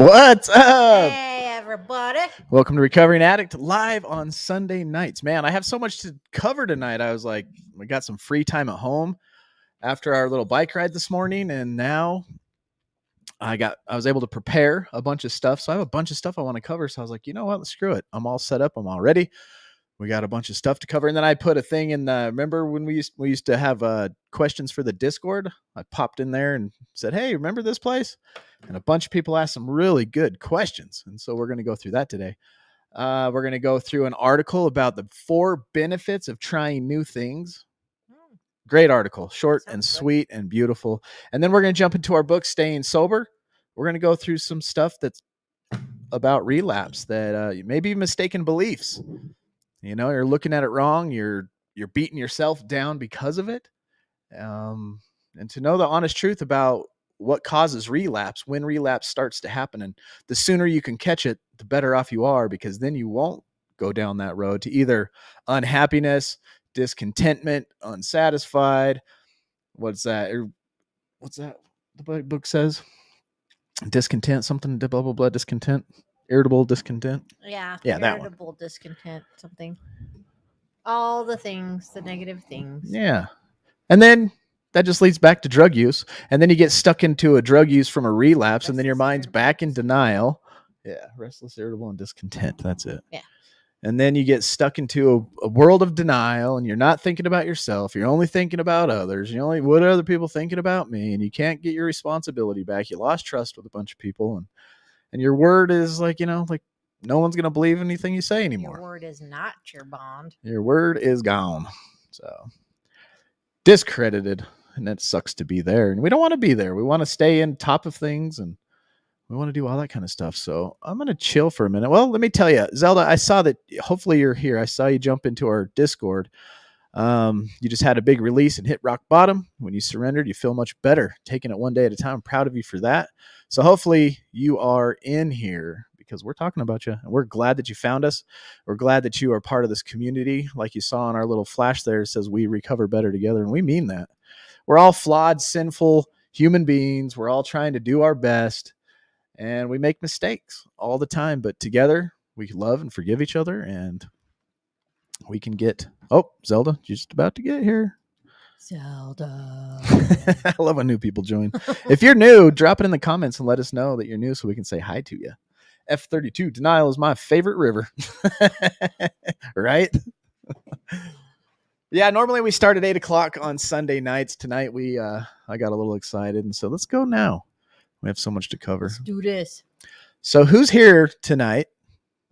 What's up? Hey, everybody. Welcome to Recovering Addict live on Sunday nights. Man, I have so much to cover tonight. I was like, we got some free time at home after our little bike ride this morning, and now I was able to prepare a bunch of stuff. So I have a bunch of stuff I want to cover. So I was like, you know what? Screw it. I'm all set up. I'm all ready. We got a bunch of stuff to cover. And then I put a thing in remember when we used to have questions for the Discord? I popped in there and said, hey, remember this place? And a bunch of people asked some really good questions. And so we're going to go through that today. We're going to go through an article about the 4 benefits of trying new things. Great article, short and sweet and beautiful. And then we're going to jump into our book, Staying Sober. We're going to go through some stuff that's about relapse, that maybe mistaken beliefs. You know, you're looking at it wrong. You're beating yourself down because of it. And to know the honest truth about what causes relapse, when relapse starts to happen. And the sooner you can catch it, the better off you are, because then you won't go down that road to either unhappiness, discontentment, unsatisfied. What's that? The book says? Discontent, something, blah, blah, blah, discontent. Irritable discontent. Yeah, that one. irritable discontent, something. All the things, the negative things. Yeah. And then that just leads back to drug use. And then you get stuck into a drug use from a relapse, and then your mind's back in denial. Yeah, restless, irritable, and discontent. That's it. Yeah. And then you get stuck into a world of denial, and you're not thinking about yourself. You're only thinking about others. What are other people thinking about me? And you can't get your responsibility back. You lost trust with a bunch of people, and your word is like no one's going to believe anything you say anymore. Your word is not your bond. Your word is gone. So discredited, and that sucks to be there. And we don't want to be there. We want to stay in top of things, and we want to do all that kind of stuff. So I'm going to chill for a minute. Well, let me tell you, Zelda, I saw that hopefully you're here. I saw you jump into our Discord. You just had a big release and hit rock bottom. When you surrendered, you feel much better. Taking it one day at a time. I'm proud of you for that. So hopefully you are in here because we're talking about you, and we're glad that you found us. We're glad that you are part of this community. Like you saw on our little flash there, it says we recover better together, and we mean that. We're all flawed, sinful human beings. We're all trying to do our best, and we make mistakes all the time, but together we love and forgive each other, and we can get... Oh, Zelda, you're just about to get here. Zelda. I love when new people join. If you're new, drop it in the comments and let us know that you're new so we can say hi to you. F32, denial is my favorite river. Right? Yeah, normally we start at 8 o'clock on Sunday nights. Tonight I got a little excited, and so let's go now. We have so much to cover. Let's do this. So who's here tonight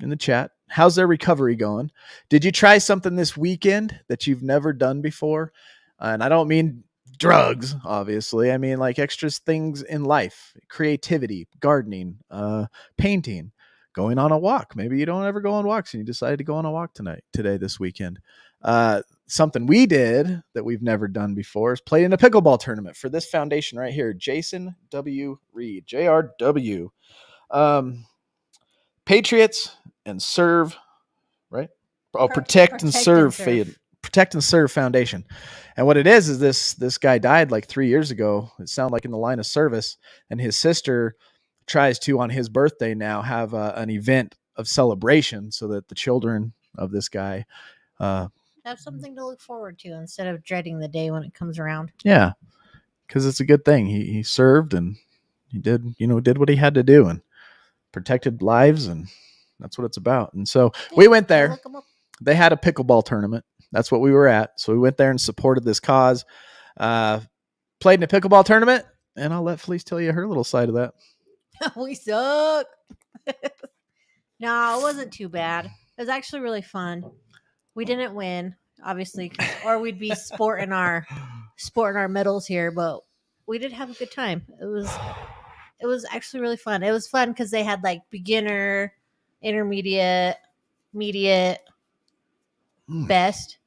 in the chat? How's their recovery going? Did you try something this weekend that you've never done before? And I don't mean drugs, obviously. I mean like extra things in life, creativity, gardening, painting, going on a walk. Maybe you don't ever go on walks and you decided to go on a walk this weekend. Something we did that we've never done before is play in a pickleball tournament for this foundation right here. Jason W. Reed, JRW. Patriots and Serve, right? Oh, Protect and Serve. Protect and Serve Foundation. And what it is this guy died like 3 years ago. It sounded like in the line of service. And his sister tries to, on his birthday now, have an event of celebration so that the children of this guy have something to look forward to instead of dreading the day when it comes around. Yeah, because it's a good thing. He served, and he did what he had to do and protected lives, and that's what it's about. And so we went there. They had a pickleball tournament. That's what we were at. So we went there and supported this cause. Played in a pickleball tournament, and I'll let Felice tell you her little side of that. We suck. No, it wasn't too bad. It was actually really fun. We didn't win, obviously, or we'd be sporting our medals here, but we did have a good time. It was actually really fun. It was fun because they had like beginner, intermediate, mediate, best,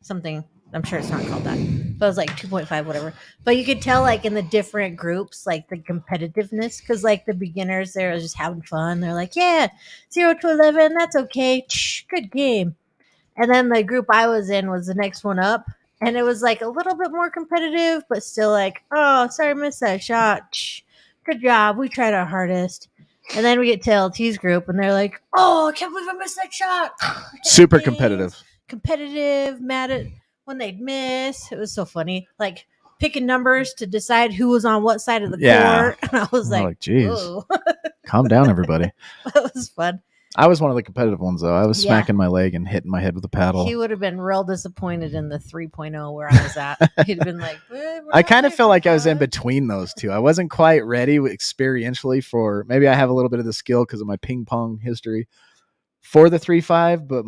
something. I'm sure it's not called that, but it was like 2.5, whatever. But you could tell like in the different groups, like the competitiveness, because like the beginners, they were just having fun. They're like, yeah, 0 to 11, that's okay. Good game. And then the group I was in was the next one up. And it was like a little bit more competitive, but still like, oh, sorry, missed that shot. Good job. We tried our hardest. And then we get to LT's group, and they're like, "Oh, I can't believe I missed that shot." Super Things, competitive. competitive, mad at when they'd miss. It was so funny, like picking numbers to decide who was on what side of the court. And I was I'm like, geez, "Whoa." calm down, everybody. It was fun. I was one of the competitive ones, though. I was Yeah. smacking my leg and hitting my head with a paddle. He would have been real disappointed in the 3.0 where I was at. He'd have been like, I kind of feel like I was in between those two. I wasn't quite ready experientially for, maybe I have a little bit of the skill because of my ping pong history for the 3.5, but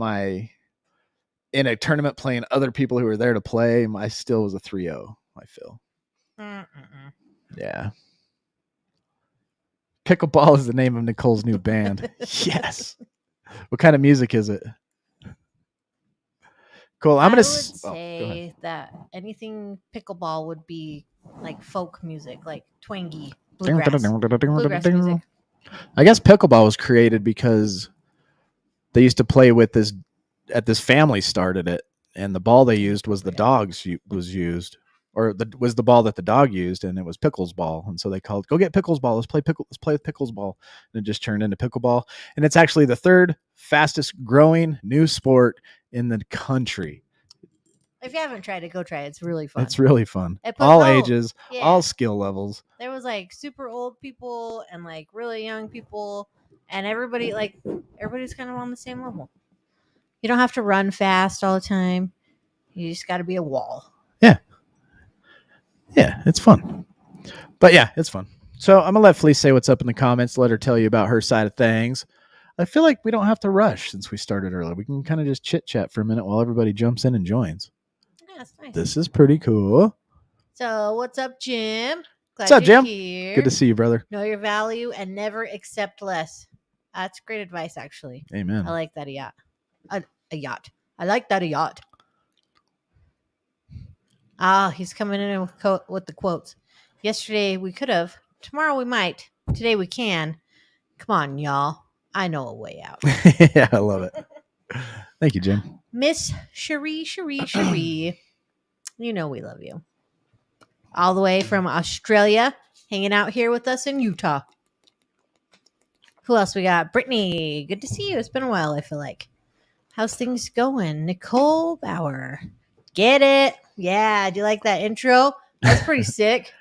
in a tournament playing other people who were there to play, I still was a 3.0, I feel. Yeah. Pickleball is the name of Nicole's new band. Yes. What kind of music is it? Cool. I would say that anything pickleball would be like folk music, like twangy bluegrass music. I guess pickleball was created because they used to play with this at this family started it, and the ball they used was the dog's was used, or was the ball that the dog used, and it was Pickles ball, and so they called, "Go get Pickles ball. Let's play with Pickles ball," and it just turned into pickleball, and it's actually the third fastest growing new sport in the country. If you haven't tried it, go try it. It's really fun. It's really fun. All ages, all skill levels. There was like super old people and like really young people, and everybody's kind of on the same level. You don't have to run fast all the time. You just got to be a wall. Yeah. Yeah, it's fun. But yeah, it's fun. So I'm going to let Felice say what's up in the comments. Let her tell you about her side of things. I feel like we don't have to rush since we started early. We can kind of just chit chat for a minute while everybody jumps in and joins. Yeah, that's nice. This is pretty cool. So what's up, Jim? What's up, Jim? Here. Good to see you, brother. Know your value and never accept less. That's great advice, actually. Amen. I like that a yacht. A yacht. I like that a yacht. He's coming in with the quotes. Yesterday we could have. Tomorrow we might. Today we can. Come on, y'all. I know a way out. Yeah, I love it. Thank you, Jim. Miss Cherie. You know we love you. All the way from Australia, hanging out here with us in Utah. Who else we got? Brittany. Good to see you. It's been a while, I feel like. How's things going? Nicole Bauer. Get it? Yeah. Do you like that intro? That's pretty sick.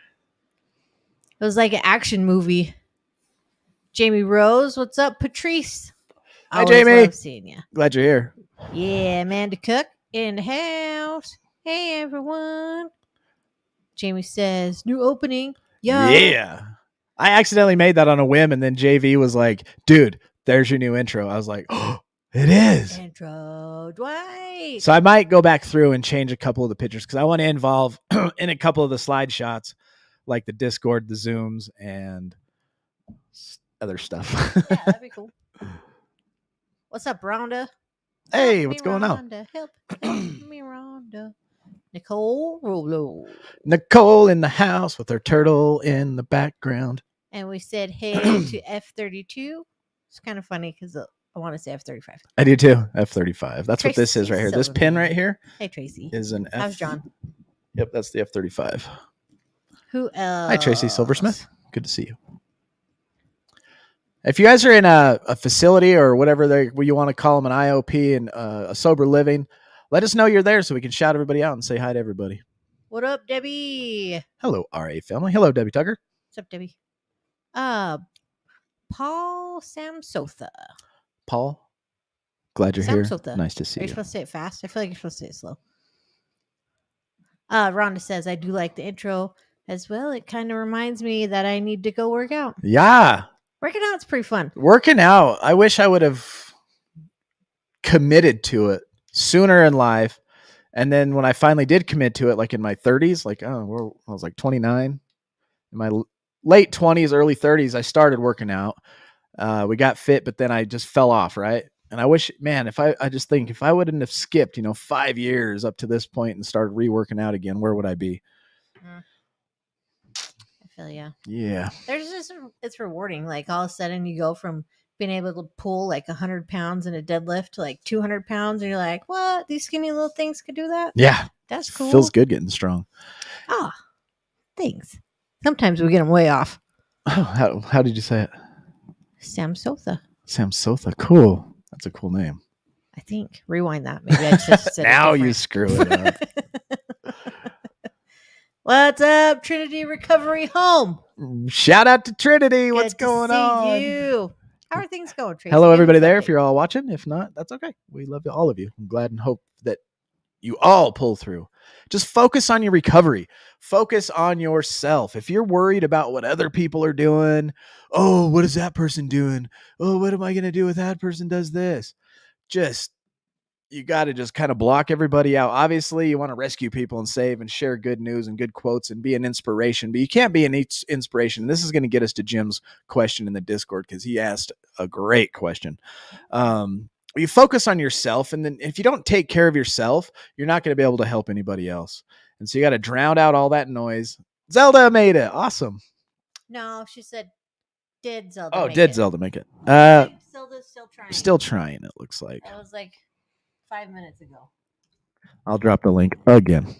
It was like an action movie. Jamie Rose. What's up, Patrice? Hi, Jamie. Love seeing you. Glad you're here. Yeah, Amanda Cook in the house. Hey, everyone. Jamie says, new opening. Yeah. I accidentally made that on a whim, and then JV was like, dude, there's your new intro. I was like, oh, it is. Intro, Dwight. So I might go back through and change a couple of the pictures because I want to involve in a couple of the slide shots, like the Discord, the Zooms, and other stuff. Yeah, that'd be cool. What's up, Rhonda? Hey, what's going on? Help me, Rhonda. Nicole Rolo. Nicole in the house with her turtle in the background. And we said, hey to F32. It's kind of funny because I want to say F35. I do too. F35. That's Tracy, what this is right here. This pin right here. Hey, Tracy. Is an F. How's John? Yep, that's the F35. Who else? Hi, Tracy Silversmith. Good to see you. If you guys are in a facility or whatever you want to call them, an IOP and a sober living, let us know you're there so we can shout everybody out and say hi to everybody. What up, Debbie? Hello, RA family. Hello, Debbie Tucker. What's up, Debbie? Paul Samsotha. Paul, glad you're Samsotha. Here. Nice to see you. Are you supposed to say it fast? I feel like you're supposed to say it slow. Rhonda says, I do like the intro as well. It kind of reminds me that I need to go work out. Yeah. Working out's pretty fun. Working out. I wish I would have committed to it sooner in life. And then when I finally did commit to it, like in my 30s, I was like 29. In my late 20s, early 30s, I started working out. We got fit, but then I just fell off, right? And I wish, man, I just think if I wouldn't have skipped, 5 years up to this point and started reworking out again, where would I be? I feel ya. Yeah. It's rewarding. Like all of a sudden you go from being able to pull like 100 pounds in a deadlift to like 200 pounds. And you're like, what? These skinny little things could do that? Yeah. That's cool. Feels good getting strong. Thanks. Sometimes we get them way off. Oh, how did you say it? Sam Sotha, Samsotha. Cool. That's a cool name. I think. Rewind that. Maybe I just said Now it you different. screw it up. What's up, Trinity Recovery Home? Shout out to Trinity. What's Good to going see on? you. How are things going, Tracy? Hello, Give everybody us an there. If update. you're all watching, if not, that's okay. We love all of you. I'm glad and hope that you all pull through. Just focus on your recovery. Focus on yourself. If you're worried about what other people are doing, oh, what is that person doing? Oh, what am I going to do if that person does this? You got to just kind of block everybody out. Obviously, you want to rescue people and save and share good news and good quotes and be an inspiration, but you can't be an inspiration. This is going to get us to Jim's question in the Discord because he asked a great question. You focus on yourself, and then if you don't take care of yourself, you're not going to be able to help anybody else. And so you got to drown out all that noise. Zelda made it. Awesome. No, she said, did Zelda Oh, make did it? Zelda make it? Zelda's still trying. Still trying, it looks like. That was like 5 minutes ago. I'll drop the link again.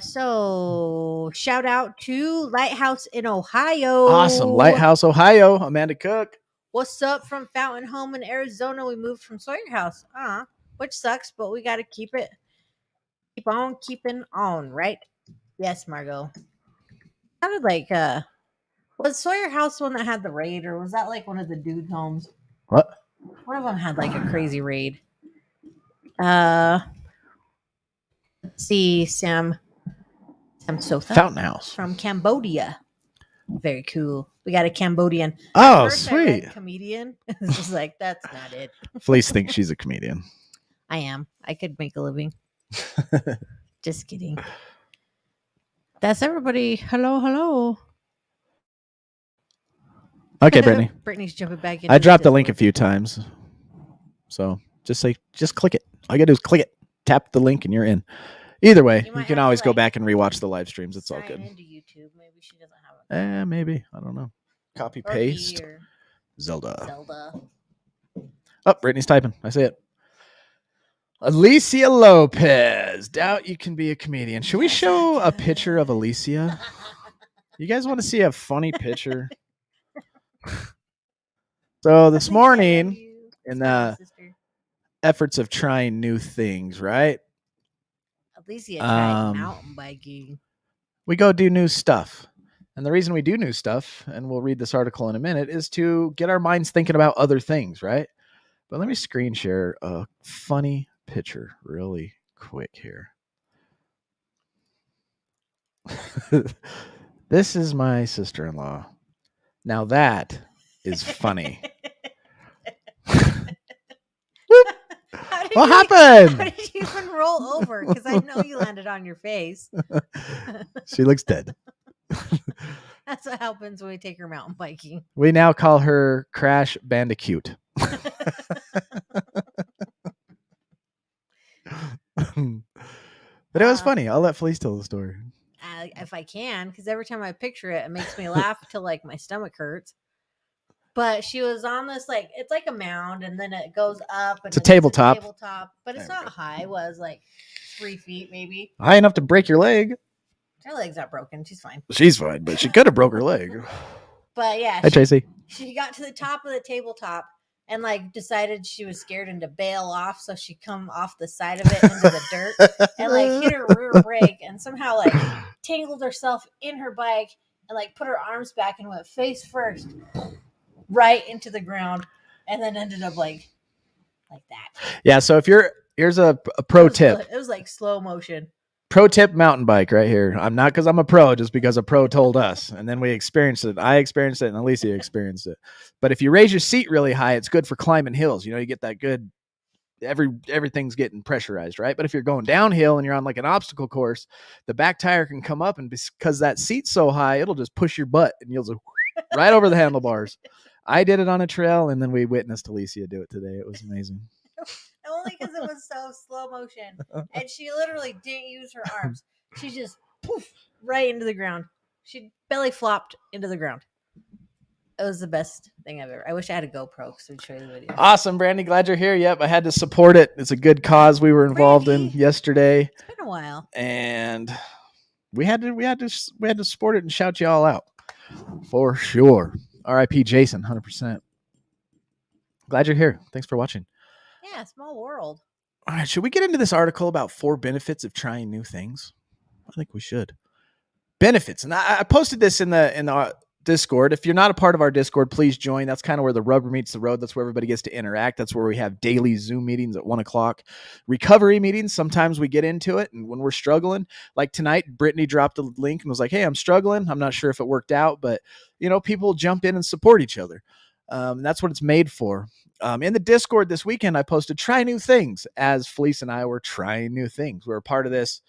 So shout out to Lighthouse in Ohio. Awesome. Lighthouse, Ohio. Amanda Cook. What's up from Fountain Home in Arizona? We moved from Sawyer House. Which sucks, but we got to keep on keeping on, right? Yes, Margot. Sounded like was Sawyer House the one that had the raid, or was that like one of the dudes' homes? What? One of them had like a crazy raid. Let's see, Sam Sotha. Fountain House. From Cambodia. Very cool. We got a Cambodian. Oh, sweet. Comedian. It's just like, that's not it. Felice thinks she's a comedian. I am. I could make a living. Just kidding. That's everybody. Hello. Okay, Brittany. Brittany's jumping back in. I dropped the link a few times. So just click it. All you gotta do is click it. Tap the link and you're in. Either way, you can always go back and rewatch the live streams. It's all good. Into YouTube. Maybe she doesn't have it. Maybe. I don't know. Copy paste. Zelda. Oh, Brittany's typing. I see it. Alicia Lopez. Doubt you can be a comedian. Should we show a picture of Alicia? You guys want to see a funny picture? So this morning, in the efforts of trying new things, right? Alicia tried mountain biking. We go do new stuff. And the reason we do new stuff, and we'll read this article in a minute, is to get our minds thinking about other things, right? But let me screen share a funny picture really quick here. This is my sister-in-law. Now that is funny. What happened? How did you even roll over? Because I know you landed on your face. She looks dead. That's what happens when we take her mountain biking. We now call her Crash Bandicoot. But it was funny. I'll let Felice tell the story. If I can, because every time I picture it, it makes me laugh till like my stomach hurts. But she was on this, like, it's like a mound, and then it goes up. And it's a tabletop. But it's not high. It was like 3 feet, maybe. High enough to break your leg. Her leg's not broken. She's fine. She's fine, but she could have broke her leg. But yeah. Hi, Tracy. She got to the top of the tabletop and like decided she was scared and to bail off, so she come off the side of it into the dirt and like hit her rear brake and somehow like tangled herself in her bike and like put her arms back and went face first right into the ground and then ended up like that. Yeah, so here's a pro tip. It was like slow motion. Pro tip mountain bike right here. I'm not because I'm a pro, just because a pro told us. And then we experienced it. I experienced it and Alicia experienced it. But if you raise your seat really high, it's good for climbing hills. You know, you get that good, everything's getting pressurized, right? But if you're going downhill and you're on like an obstacle course, the back tire can come up and because that seat's so high, it'll just push your butt and you'll just right over the handlebars. I did it on a trail and then we witnessed Alicia do it today. It was amazing. Only because it was so slow motion. And she literally didn't use her arms. She just poof right into the ground. She belly flopped into the ground. It was the best thing I've ever. I wish I had a GoPro because we'd show you the video. Awesome, Brandy. Glad you're here. Yep, I had to support it. It's a good cause we were involved in yesterday. It's been a while. And we had to support it and shout you all out. For sure. R.I.P. Jason, 100%. Glad you're here. Thanks for watching. Yeah, small world. All right, should we get into this article about 4 benefits of trying new things? I think we should. Benefits, and I posted this in the Discord. If you're not a part of our Discord, please join. That's kind of where the rubber meets the road. That's where everybody gets to interact. That's where we have daily Zoom meetings at 1:00. Recovery meetings. Sometimes we get into it, and when we're struggling, like tonight, Brittany dropped a link and was like, "Hey, I'm struggling. I'm not sure if it worked out, but people jump in and support each other. That's what it's made for." In the Discord this weekend, I posted "Try new things" as Felice and I were trying new things. We're a part of this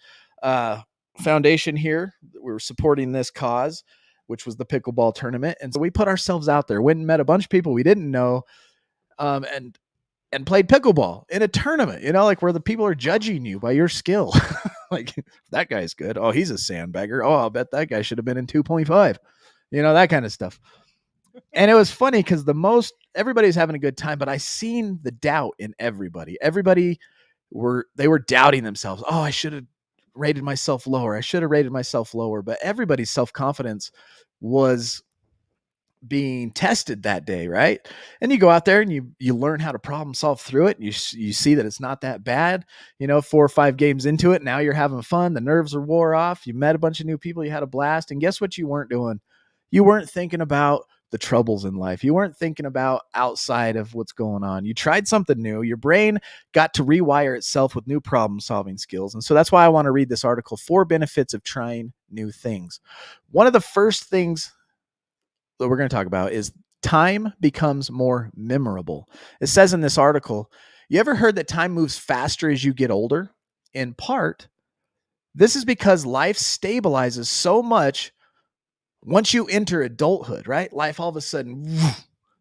foundation here. We were supporting this cause, which was the pickleball tournament, and so we put ourselves out there, went and met a bunch of people we didn't know, and played pickleball in a tournament. Like where the people are judging you by your skill. Like, that guy's good. Oh, he's a sandbagger. Oh, I'll bet that guy should have been in 2.5. That kind of stuff. And it was funny because everybody's having a good time, but I seen the doubt in everybody. Everybody they were doubting themselves. Oh, I should have rated myself lower. I should have rated myself lower. But everybody's self-confidence was being tested that day, right? And you go out there and you learn how to problem solve through it. And you see that it's not that bad. 4 or 5 games into it, now you're having fun. The nerves are wore off. You met a bunch of new people. You had a blast. And guess what you weren't doing? You weren't thinking about the troubles in life. You weren't thinking about outside of what's going on. You tried something new. Your brain got to rewire itself with new problem solving skills. And so that's why I want to read this article, 4 benefits of trying new things. One of the first things that we're going to talk about is time becomes more memorable. It says in this article, you ever heard that time moves faster as you get older? In part, this is because life stabilizes so much once you enter adulthood, right? Life all of a sudden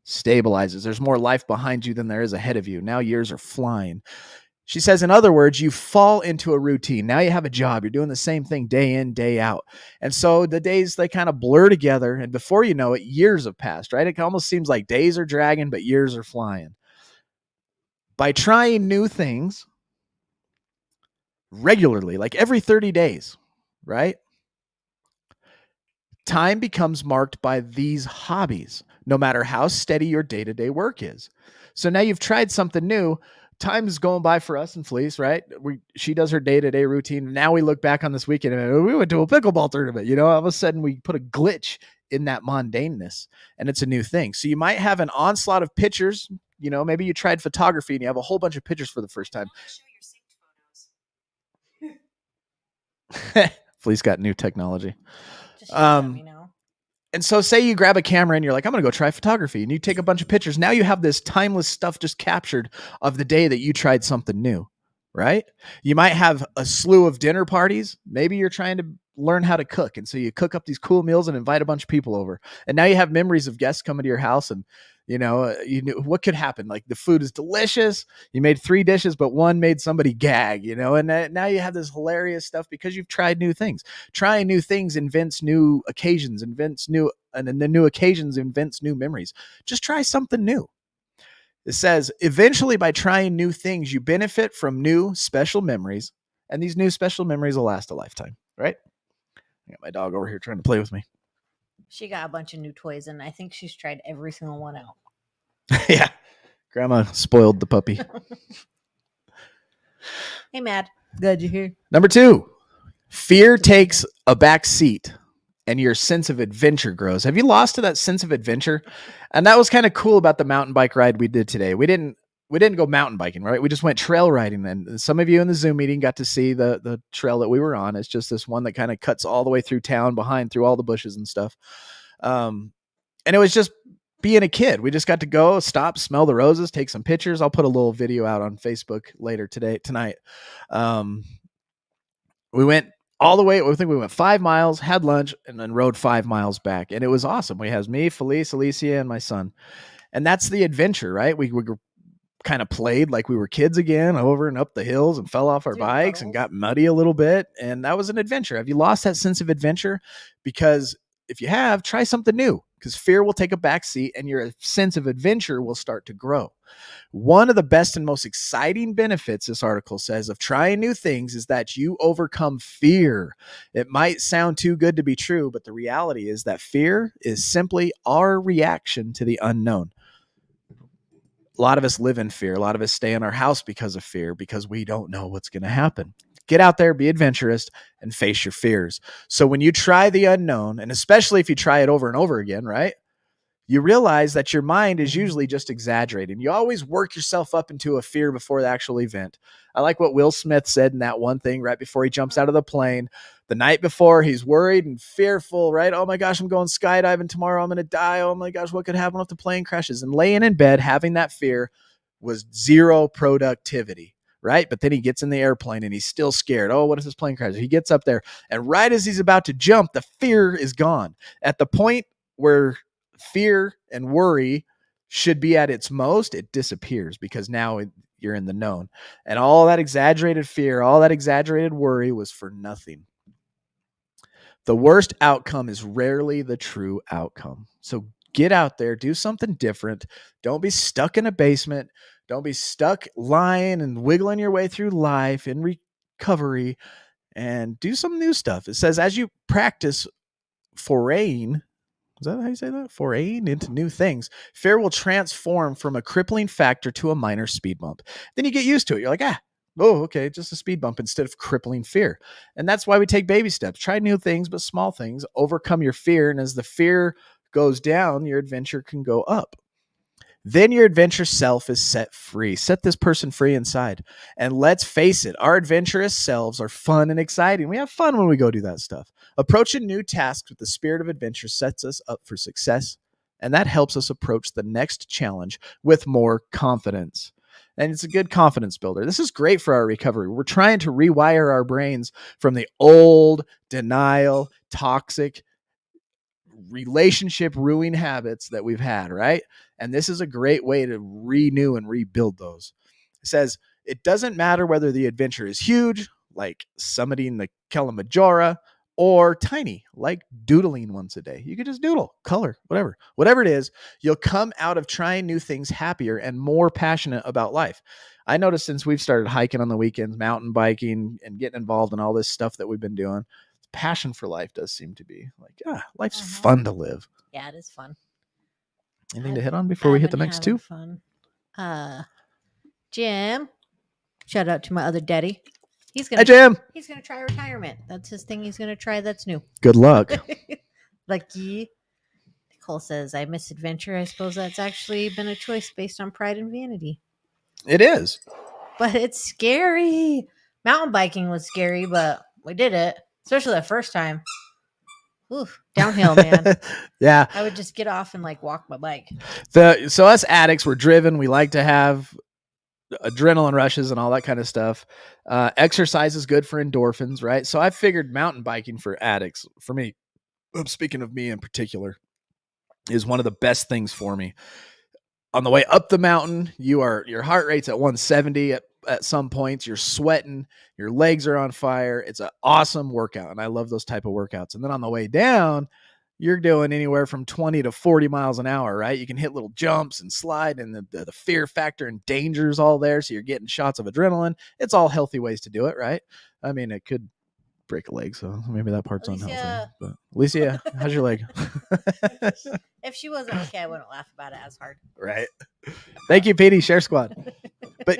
stabilizes. There's more life behind you than there is ahead of you. Now years are flying. She says, in other words, you fall into a routine. Now you have a job. You're doing the same thing day in, day out. And so the days, they kind of blur together. And before you know it, years have passed, right? It almost seems like days are dragging, but years are flying. By trying new things regularly, like every 30 days, right? Time becomes marked by these hobbies, no matter how steady your day-to-day work is. So now you've tried something new. Time is going by for us and Felice, right? She does her day-to-day routine. Now we look back on this weekend and we went to a pickleball tournament. All of a sudden we put a glitch in that mundaneness, and it's a new thing. So you might have an onslaught of pictures. Maybe you tried photography and you have a whole bunch of pictures for the first time. Felice got new technology. And so say you grab a camera and you're like, I'm going to go try photography, and you take a bunch of pictures. Now you have this timeless stuff just captured of the day that you tried something new, right? You might have a slew of dinner parties. Maybe you're trying to learn how to cook. And so you cook up these cool meals and invite a bunch of people over. And now you have memories of guests coming to your house, and you knew what could happen. Like, the food is delicious. You made 3 dishes, but one made somebody gag, and now you have this hilarious stuff because you've tried new things. Trying new things invents new occasions, and then the new occasions invents new memories. Just try something new. It says, eventually by trying new things, you benefit from new special memories, and these new special memories will last a lifetime, right? I got my dog over here trying to play with me. She got a bunch of new toys, and I think she's tried every single one out. Yeah. Grandma spoiled the puppy. Hey, Matt. Glad you're here. Number 2, fear takes a back seat and your sense of adventure grows. Have you lost to that sense of adventure? And that was kind of cool about the mountain bike ride we did today. We didn't go mountain biking, right? We just went trail riding. And some of you in the Zoom meeting got to see the trail that we were on. It's just this one that kind of cuts all the way through town, through all the bushes and stuff. And it was just being a kid. We just got to go, stop, smell the roses, take some pictures. I'll put a little video out on Facebook later tonight. We went all the way. I think we went 5 miles, had lunch, and then rode 5 miles back. And it was awesome. We had me, Felice, Alicia, and my son. And that's the adventure, right? We kind of played like we were kids again, over and up the hills, and fell off our bikes and got muddy a little bit. And that was an adventure. Have you lost that sense of adventure? Because if you have, try something new. because fear will take a back seat and your sense of adventure will start to grow. One of the best and most exciting benefits, this article says, of trying new things is that you overcome fear. It might sound too good to be true, but the reality is that fear is simply our reaction to the unknown. A lot of us live in fear. A lot of us stay in our house because of fear, because we don't know what's going to happen. Get out there, be adventurous, and face your fears. So when you try the unknown, and especially if you try it over and over again, right? You realize that your mind is usually just exaggerating. You always work yourself up into a fear before the actual event. I like what Will Smith said in that one thing right before he jumps out of the plane. The night before, he's worried and fearful, right? Oh my gosh, I'm going skydiving tomorrow. I'm going to die. Oh my gosh, what could happen if the plane crashes? And laying in bed, having that fear was zero productivity, right? But then he gets in the airplane and he's still scared. Oh, what if this plane crashes? He gets up there, and right as he's about to jump, the fear is gone. At the point where fear and worry should be at its most, it disappears because now you're in the known. And all that exaggerated fear, all that exaggerated worry was for nothing. The worst outcome is rarely the true outcome. So get out there, do something different. Don't be stuck in a basement. Don't be stuck lying and wiggling your way through life in recovery, and do some new stuff. It says, as you practice foraying, is that how you say that? Foraying into new things, fear will transform from a crippling factor to a minor speed bump. Then you get used to it. You're like, oh, okay, just a speed bump instead of crippling fear. And that's why we take baby steps. Try new things, but small things. Overcome your fear. And as the fear goes down, your adventure can go up. Then your adventure self is set free. Set this person free inside. And let's face it, our adventurous selves are fun and exciting. We have fun when we go do that stuff. Approaching new tasks with the spirit of adventure sets us up for success, and that helps us approach the next challenge with more confidence. And it's a good confidence builder. This is great for our recovery. We're trying to rewire our brains from the old denial, toxic, relationship ruining habits that we've had, right? And this is a great way to renew and rebuild those. It says, it doesn't matter whether the adventure is huge, like summiting the Kilimanjaro, or tiny, like doodling once a day. You could just doodle, color, whatever it is. You'll come out of trying new things happier and more passionate about life. I noticed since we've started hiking on the weekends, mountain biking, and getting involved in all this stuff that we've been doing, passion for life does seem to be like, life's fun to live. Yeah, it is fun. Anything to hit on before we hit the next two? Fun. Jim, shout out to my other daddy. He's gonna try retirement. That's his thing. He's gonna try. That's new. Good luck. Lucky. Nicole says, I miss adventure. I suppose that's actually been a choice based on pride and vanity. It is. But it's scary. Mountain biking was scary, but we did it. Especially that first time. Oof, downhill, man. Yeah. I would just get off and like walk my bike. So us addicts, we're driven. We like to have adrenaline rushes and all that kind of stuff. Exercise is good for endorphins, right? So I figured mountain biking for addicts, for me, I'm speaking of me in particular, is one of the best things for me. On the way up the mountain, your heart rate's at 170 at some points. You're sweating, your legs are on fire. It's an awesome workout, and I love those type of workouts. And then on the way down, you're doing anywhere from 20 to 40 miles an hour, right? You can hit little jumps and slide, and the fear factor and danger is all there. So you're getting shots of adrenaline. It's all healthy ways to do it, right? I mean, it could break a leg, so maybe that part's unhealthy. But Alicia, how's your leg? If she wasn't okay, I wouldn't laugh about it as hard. Right. Thank you, Petey, Share Squad. But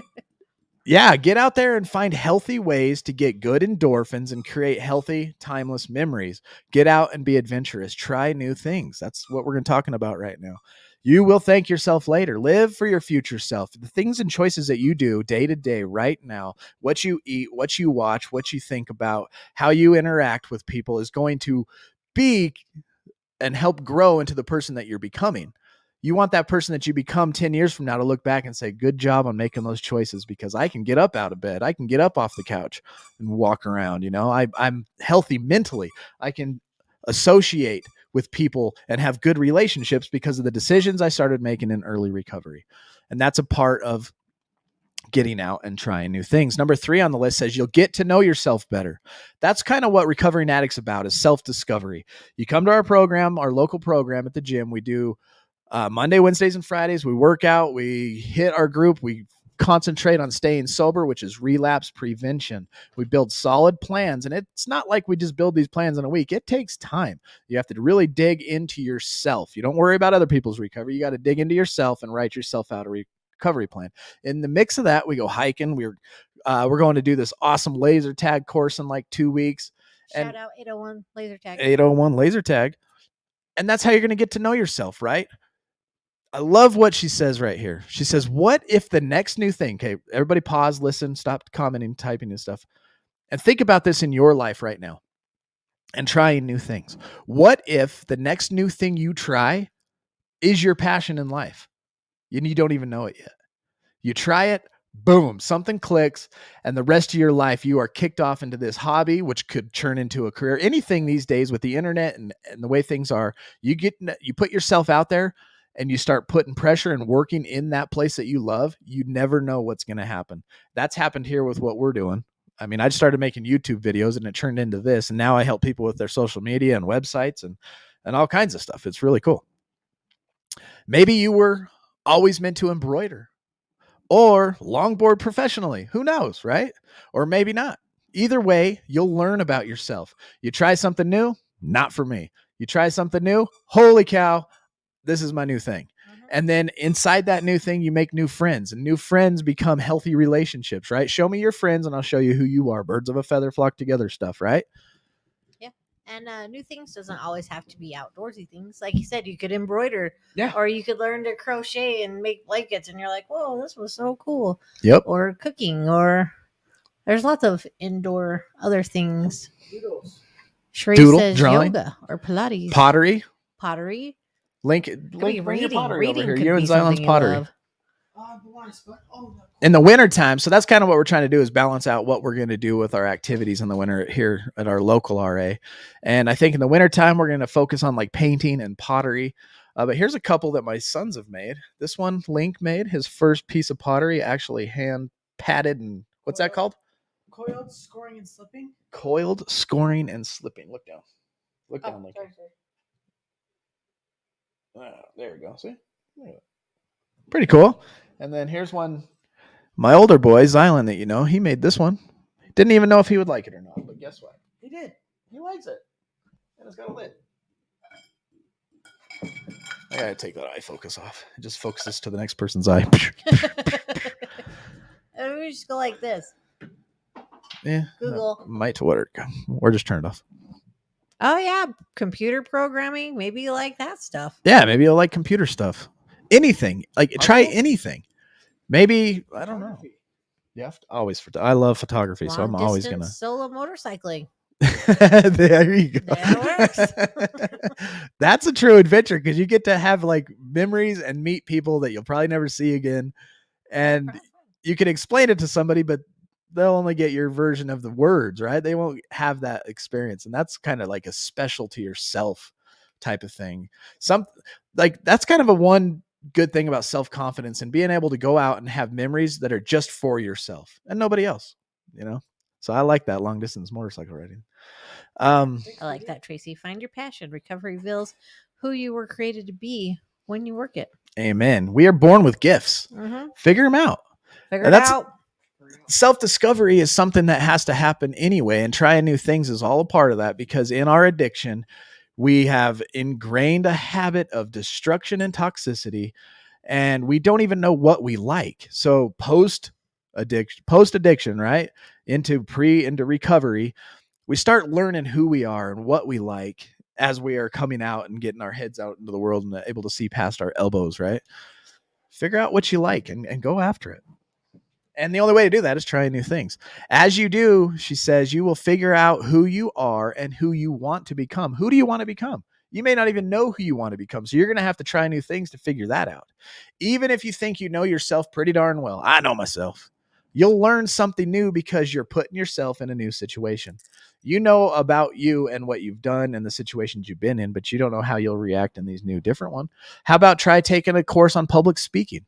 yeah, get out there and find healthy ways to get good endorphins and create healthy, timeless memories. Get out and be adventurous. Try new things. That's what we're talking about right now. You will thank yourself later. Live for your future self. The things and choices that you do day to day right now, what you eat, what you watch, what you think about, how you interact with people is going to be and help grow into the person that you're becoming. You want that person that you become 10 years from now to look back and say, good job on making those choices, because I can get up out of bed. I can get up off the couch and walk around. You know, I'm healthy mentally. I can associate with people and have good relationships because of the decisions I started making in early recovery. And that's a part of getting out and trying new things. Number 3 on the list says you'll get to know yourself better. That's kind of what Recovering Addicts about, is self-discovery. You come to our program, our local program at the gym. We do Monday, Wednesdays, and Fridays. We work out. We hit our group. We concentrate on staying sober, which is relapse prevention. We build solid plans, and it's not like we just build these plans in a week. It takes time. You have to really dig into yourself. You don't worry about other people's recovery. You got to dig into yourself and write yourself out a recovery plan. In the mix of that, we go hiking. We're going to do this awesome laser tag course in like 2 weeks. Shout out 801 laser tag. 801 laser tag. And that's how you're going to get to know yourself, right? I love what she says right here. She says, what if the next new thing, okay, everybody pause, listen, stop commenting, typing and stuff, and think about this in your life right now and trying new things. What if the next new thing you try is your passion in life and you don't even know it yet? You try it, boom, something clicks, and the rest of your life you are kicked off into this hobby, which could turn into a career. Anything these days with the internet and the way things are, you put yourself out there and you start putting pressure and working in that place that you love, you never know what's going to happen. That's happened here with what we're doing. I mean, I started making YouTube videos and it turned into this, and now I help people with their social media and websites and all kinds of stuff. It's really cool. Maybe you were always meant to embroider or longboard professionally. Who knows, right? Or maybe not. Either way, you'll learn about yourself. You try something new, not for me. You try something new, holy cow, this is my new thing. And then inside that new thing, you make new friends, and new friends become healthy relationships, right? Show me your friends and I'll show you who you are. Birds of a feather flock together stuff, right? Yeah. And new things doesn't always have to be outdoorsy things. Like you said, you could embroider, Yeah. or you could learn to crochet and make blankets, and you're like, whoa, this was so cool. Yep. Or cooking, or there's lots of indoor other things. Sheree says drawing, yoga or Pilates. Pottery. Link bring your pottery over here. Could You and be Xylan's something you pottery. love. In the wintertime, so that's kind of what we're trying to do, is balance out what we're going to do with our activities in the winter here at our local RA. And I think in the wintertime, we're going to focus on like painting and pottery. But here's a couple that my sons have made. This one, Link made his first piece of pottery, actually hand patted, and what's that called? Coiled scoring and slipping. Coiled scoring and slipping. Look down. Look down, Link. Sorry. There you go. See? Pretty cool. And then here's one. My older boy, Xylan, that you know, he made this one. Didn't even know if he would like it or not, but guess what? He did. He likes it. And it's got a lid. I gotta take that eye focus off. It just focuses to the next person's eye. And we just go like this. Yeah. Google. Might work. Or just turn it off. Oh yeah, computer programming. Maybe you like that stuff. Yeah, maybe you'll like computer stuff. Anything. Like, try anything. Maybe, I don't know. Yeah, I love photography, so I'm always gonna solo motorcycling. There you go. That works. That's a true adventure, because you get to have like memories and meet people that you'll probably never see again, and you can explain it to somebody, but they'll only get your version of the words, right? They won't have that experience, and that's kind of like a special to yourself type of thing. That's kind of a one good thing about self-confidence and being able to go out and have memories that are just for yourself and nobody else, you know? So I like that long distance motorcycle riding. I like that, Tracy. Find your passion. Recovery reveals who you were created to be when you work it. Amen. We are born with gifts. Mm-hmm. Figure them out. Figure it out. Self-discovery is something that has to happen anyway, and trying new things is all a part of that, because in our addiction, we have ingrained a habit of destruction and toxicity, and we don't even know what we like. So post addiction, right? Into recovery, we start learning who we are and what we like as we are coming out and getting our heads out into the world and able to see past our elbows, right? Figure out what you like and go after it. And the only way to do that is trying new things. As you do, she says, you will figure out who you are and who you want to become. Who do you want to become? You may not even know who you want to become. So you're going to have to try new things to figure that out. Even if you think you know yourself pretty darn well. I know myself. You'll learn something new because you're putting yourself in a new situation. You know about you and what you've done and the situations you've been in, but you don't know how you'll react in these new different ones. How about try taking a course on public speaking?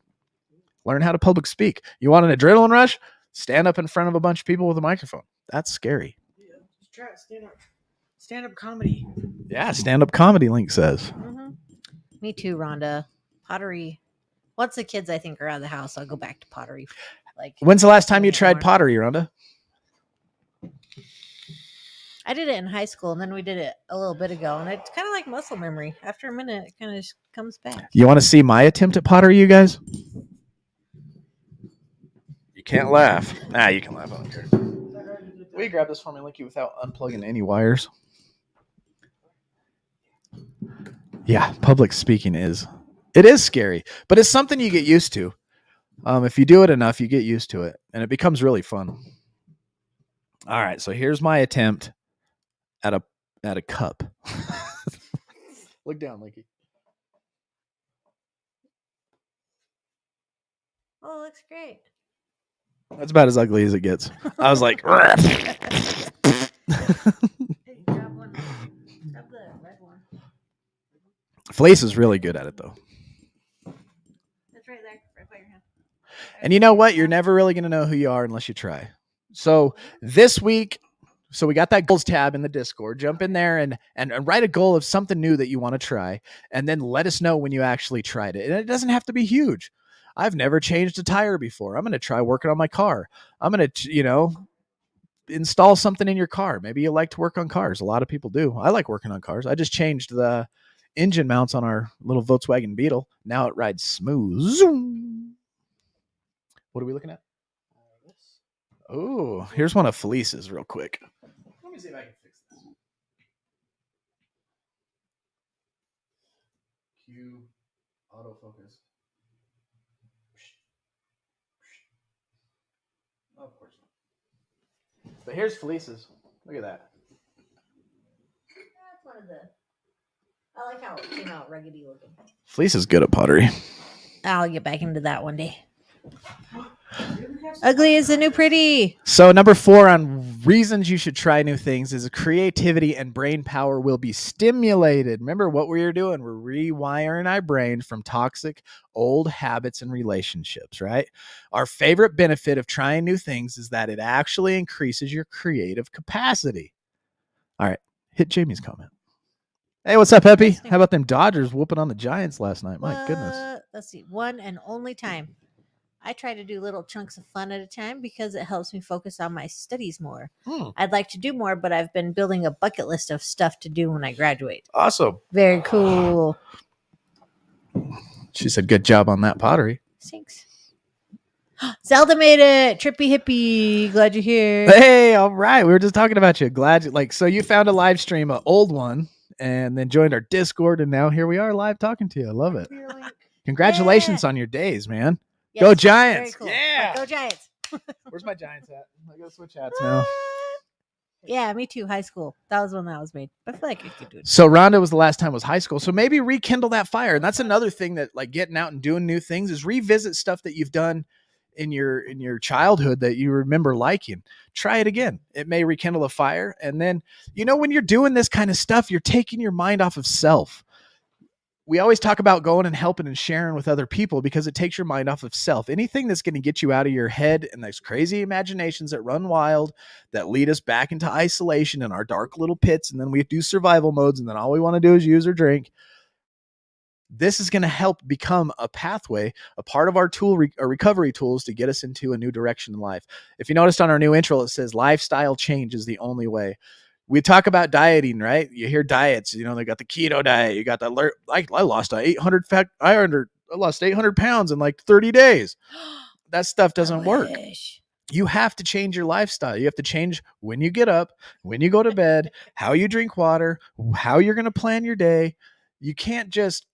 Learn how to public speak. You want an adrenaline rush? Stand up in front of a bunch of people with a microphone. That's scary. Yeah, just try it. Stand up comedy. Yeah, stand-up comedy, Link says. Mm-hmm. Me too, Rhonda. Pottery. Once the kids, I think, are out of the house, I'll go back to pottery. Like, When's the last time you doing it tried more. pottery, Rhonda? I did it in high school, and then we did it a little bit ago, and it's kind of like muscle memory. After a minute, it kind of just comes back. You want to see my attempt at pottery, you guys? You can't laugh. Nah, you can laugh. I don't care. Will you grab this for me, Linky, without unplugging any wires? Yeah, public speaking is scary, but it's something you get used to. If you do it enough, you get used to it, and it becomes really fun. All right, so here's my attempt at a cup. Look down, Linky. Oh, it looks great. That's about as ugly as it gets. I was like, Hey, grab one. Grab the red one. Flace is really good at it, though. It's right there, right by your hand. And you know what? You're never really going to know who you are unless you try. So this week, we got that goals tab in the Discord. Jump in there and write a goal of something new that you want to try, and then let us know when you actually tried it. And it doesn't have to be huge. I've never changed a tire before. I'm going to try working on my car. I'm going to, install something in your car. Maybe you like to work on cars. A lot of people do. I like working on cars. I just changed the engine mounts on our little Volkswagen Beetle. Now it rides smooth. Zoom. What are we looking at? Oh, here's one of Felice's real quick. Let me see if I can fix this. Cue autofocus. Oh, of course not. But here's Felice's. Look at that. That's one of the. I like how it came out raggedy looking. Felice is good at pottery. I'll get back into that one day. Ugly is the new pretty. So number 4 on reasons you should try new things is creativity and brain power will be stimulated. Remember what we are doing? We're rewiring our brain from toxic old habits and relationships, right? Our favorite benefit of trying new things is that it actually increases your creative capacity. All right, hit Jamie's comment. Hey, what's up, Peppy? How about them Dodgers whooping on the Giants last night? My goodness. Let's see. One and only time. I try to do little chunks of fun at a time because it helps me focus on my studies more. I'd like to do more, but I've been building a bucket list of stuff to do when I graduate. Awesome. Very cool. She said, good job on that pottery. Thanks. Zelda made it. Trippy hippie. Glad you're here. Hey, all right. We were just talking about you. Glad you so you found a live stream, an old one, and then joined our Discord, and now here we are live talking to you. I love it. Congratulations on your days, man. Yes, go Giants. Cool. Yeah. Go Giants. Where's my Giants hat? I gotta switch hats now. Yeah, me too. High school. That was when that was made. I feel like I could do it. So Rhonda was the last time was high school. So maybe rekindle that fire. And that's another thing that like getting out and doing new things is revisit stuff that you've done in your childhood that you remember liking. Try it again. It may rekindle a fire. And then, when you're doing this kind of stuff, you're taking your mind off of self. We always talk about going and helping and sharing with other people because it takes your mind off of self. Anything that's going to get you out of your head and those crazy imaginations that run wild, that lead us back into isolation in our dark little pits. And then we do survival modes. And then all we want to do is use or drink. This is going to help become a pathway, a part of our recovery tools to get us into a new direction in life. If you noticed on our new intro, it says lifestyle change is the only way. We talk about dieting, right? You hear diets, they got the keto diet. You got that. I lost 800 I lost 800 pounds in like 30 days. That stuff doesn't work. You have to change your lifestyle. You have to change when you get up, when you go to bed, how you drink water, how you're going to plan your day. You can't just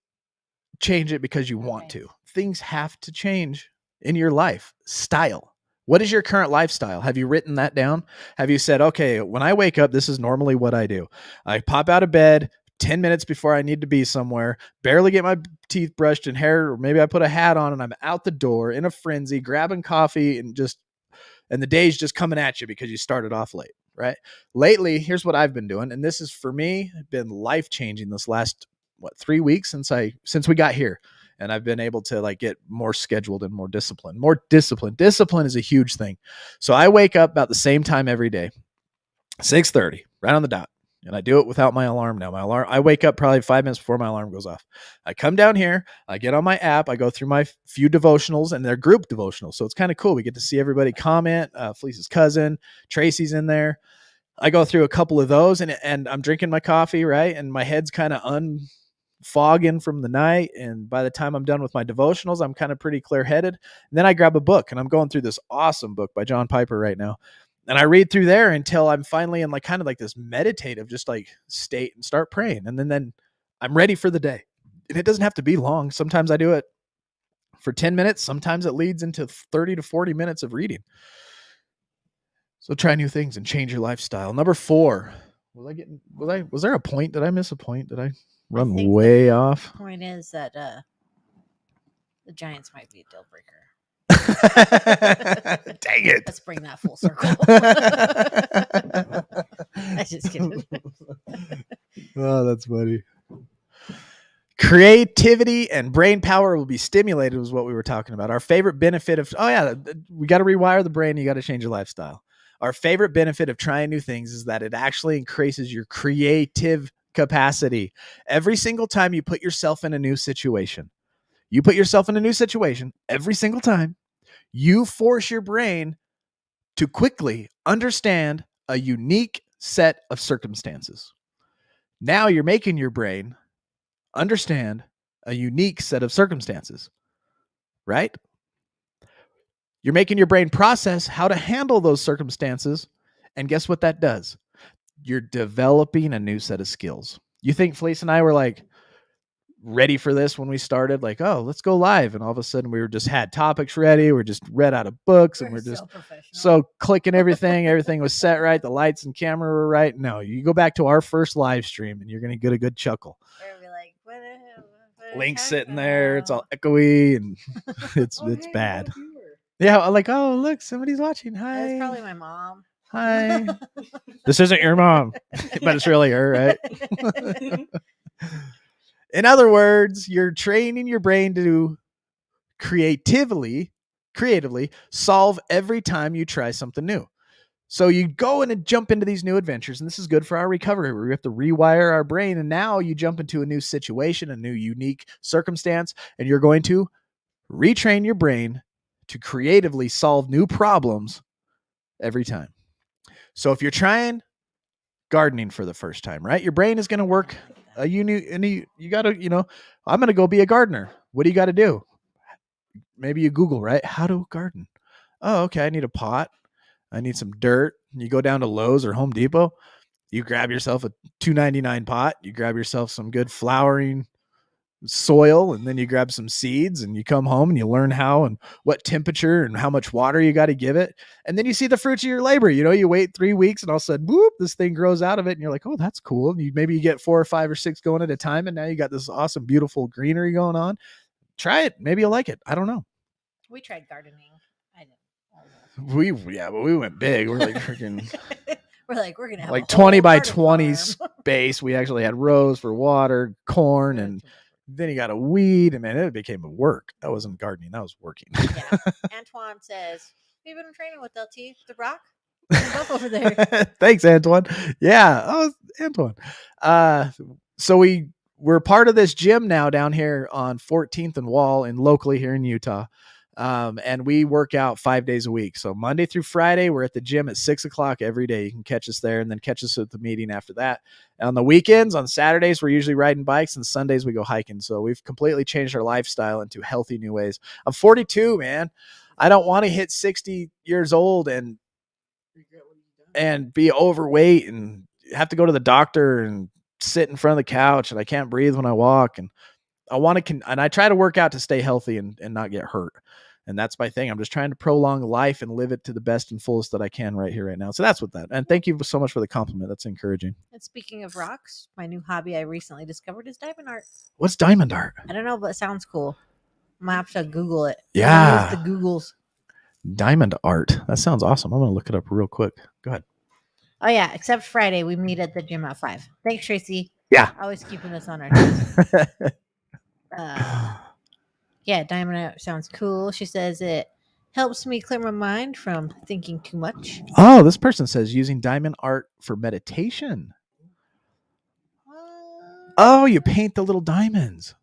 change it because you want to. Things have to change in your life. Style. What is your current lifestyle? Have you written that down? Have you said, okay, when I wake up, this is normally what I do. I pop out of bed 10 minutes before I need to be somewhere, barely get my teeth brushed and hair, or maybe I put a hat on and I'm out the door in a frenzy, grabbing coffee and the day's just coming at you because you started off late, right? Lately, here's what I've been doing. And this is for me, been life-changing this last, 3 weeks since we got here. and I've been able to like get more scheduled and more disciplined. More discipline. Discipline is a huge thing. So I wake up about the same time every day, 6:30, right on the dot. And I do it without my alarm now. I wake up probably 5 minutes before my alarm goes off. I come down here, I get on my app, I go through my few devotionals, and they're group devotionals. So it's kind of cool. We get to see everybody comment. Felice's cousin, Tracy's in there. I go through a couple of those, and I'm drinking my coffee, right? And my head's kind of unfogging from the night. And by the time I'm done with my devotionals, I'm kind of pretty clear-headed. And then I grab a book, and I'm going through this awesome book by John Piper right now. And I read through there until I'm finally in like kind of like this meditative, just like state, and start praying. And then I'm ready for the day. And it doesn't have to be long. Sometimes I do it for 10 minutes. Sometimes it leads into 30 to 40 minutes of reading. So try new things and change your lifestyle. Number 4. Was there a point? Did I miss a point? Did I run way off? The point is that the Giants might be a deal breaker. Dang it. Let's bring that full circle. I just kidding. Oh, that's funny. Creativity and brain power will be stimulated was what we were talking about. Our favorite benefit of, we got to rewire the brain. You got to change your lifestyle. Our favorite benefit of trying new things is that it actually increases your creative capacity. Every single time you put yourself in a new situation, every single time, you force your brain to quickly understand a unique set of circumstances. Now you're making your brain understand a unique set of circumstances, right? You're making your brain process how to handle those circumstances. And guess what that does? You're developing a new set of skills. You think Felice and I were like ready for this when we started, like, oh, let's go live. And all of a sudden we just had topics ready. We're just read out of books and we're just so clicking everything. Everything was set right. The lights and camera were right. No, you go back to our first live stream and you're going to get a good chuckle. Like, what Link's sitting there. It's all echoey and it's bad. Yeah. Like, oh, look, somebody's watching. Hi. That's probably my mom. Hi. This isn't your mom, but it's really her, right? In other words, you're training your brain to creatively solve every time you try something new. So you go in and jump into these new adventures, and this is good for our recovery. We have to rewire our brain, and now you jump into a new situation, a new unique circumstance, and you're going to retrain your brain to creatively solve new problems every time. So if you're trying gardening for the first time, right? Your brain is going to work you got to, I'm going to go be a gardener. What do you got to do? Maybe you Google, right? How to garden. Oh, okay. I need a pot. I need some dirt. You go down to Lowe's or Home Depot. You grab yourself a $2.99 pot. You grab yourself some good flowering soil, and then you grab some seeds, and you come home and you learn how and what temperature and how much water you got to give it. And then you see the fruits of your labor. You wait 3 weeks and all of a sudden, whoop, this thing grows out of it. And you're like, oh, that's cool. And maybe you get 4 or 5 or 6 going at a time. And now you got this awesome, beautiful greenery going on. Try it. Maybe you'll like it. I don't know. We tried gardening. I didn't. But we went big. We're like freaking. We're going to have like 20 by 20 space. We actually had rows for water, corn, and then you got a weed, and man, it became a work. That wasn't gardening. That was working. Yeah. Antoine says, we've been training with LT, The Rock. Both over there. Thanks, Antoine. Yeah. Oh, Antoine. So we're part of this gym now down here on 14th and Wall and locally here in Utah. And we work out 5 days a week. So Monday through Friday, we're at the gym at 6:00 every day. You can catch us there and then catch us at the meeting after that. And on the weekends, on Saturdays, we're usually riding bikes, and Sundays we go hiking. So we've completely changed our lifestyle into healthy new ways. I'm 42, man. I don't want to hit 60 years old and be overweight and have to go to the doctor and sit in front of the couch, and I can't breathe when I walk. And I try to work out to stay healthy and not get hurt. And that's my thing. I'm just trying to prolong life and live it to the best and fullest that I can right here, right now. So that's what that. And thank you so much for the compliment. That's encouraging. And speaking of rocks, my new hobby I recently discovered is diamond art. What's diamond art? I don't know, but it sounds cool. I'm going to have to Google it. Yeah. The Googles. Diamond art. That sounds awesome. I'm going to look it up real quick. Go ahead. Oh, yeah. Except Friday, we meet at the gym at 5. Thanks, Tracy. Yeah. Always keeping us on our toes. Yeah, diamond art sounds cool. She says it helps me clear my mind from thinking too much. Oh, this person says using diamond art for meditation. Oh, you paint the little diamonds.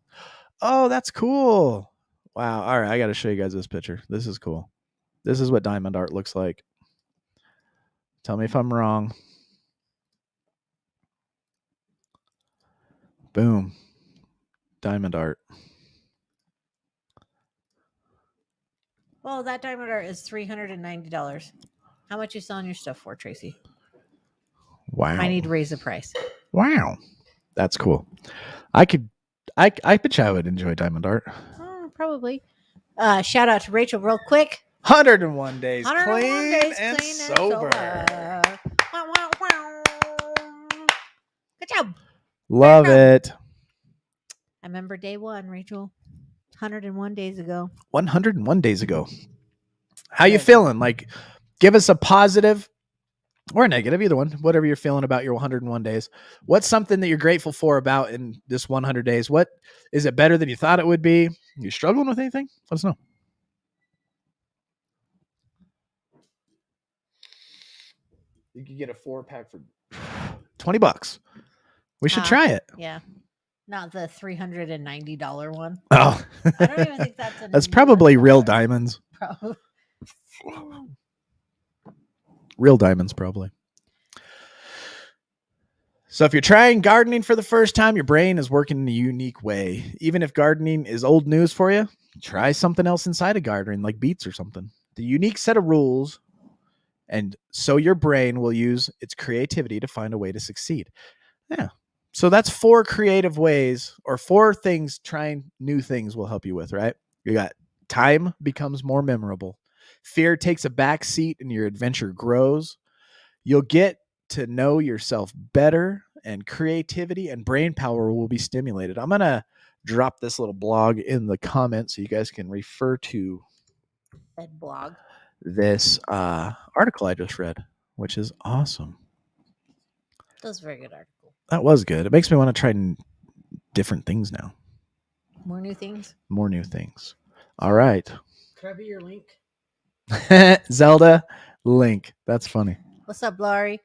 Oh, that's cool. Wow. All right, I got to show you guys this picture. This is cool. This is what diamond art looks like. Tell me if I'm wrong. Boom. Diamond art. Well, that diamond art is $390. How much you selling your stuff for, Tracy? Wow. I need to raise the price. Wow. That's cool. I bet you I would enjoy diamond art. Probably. Shout out to Rachel real quick. 101 days 101 clean, days and clean sober. Wow, wow, wow. Good job. Love it. I remember day one, Rachel. 101 days ago. 101 days ago. How you feeling? Like, give us a positive or a negative, either one, whatever you're feeling about your 101 days. What's something that you're grateful for about in this 100 days? What is it better than you thought it would be? You struggling with anything? Let us know. You could get a 4-pack for $20. We should try it. Yeah. Not the $390 one. Oh, I don't even think that's that's probably real diamonds. Probably. Real diamonds, probably. So if you're trying gardening for the first time, your brain is working in a unique way. Even if gardening is old news for you, try something else inside of gardening, like beets or something. The unique set of rules, and so your brain will use its creativity to find a way to succeed. Yeah. So that's 4 creative ways, or 4 things trying new things will help you with, right? You got time becomes more memorable. Fear takes a back seat and your adventure grows. You'll get to know yourself better, and creativity and brain power will be stimulated. I'm going to drop this little blog in the comments so you guys can refer to That blog. this article I just read, which is awesome. That was a very good article. That was good. It makes me want to try different things now. More new things? More new things. All right. Could I be your link? Zelda, Link. That's funny. What's up, Laurie?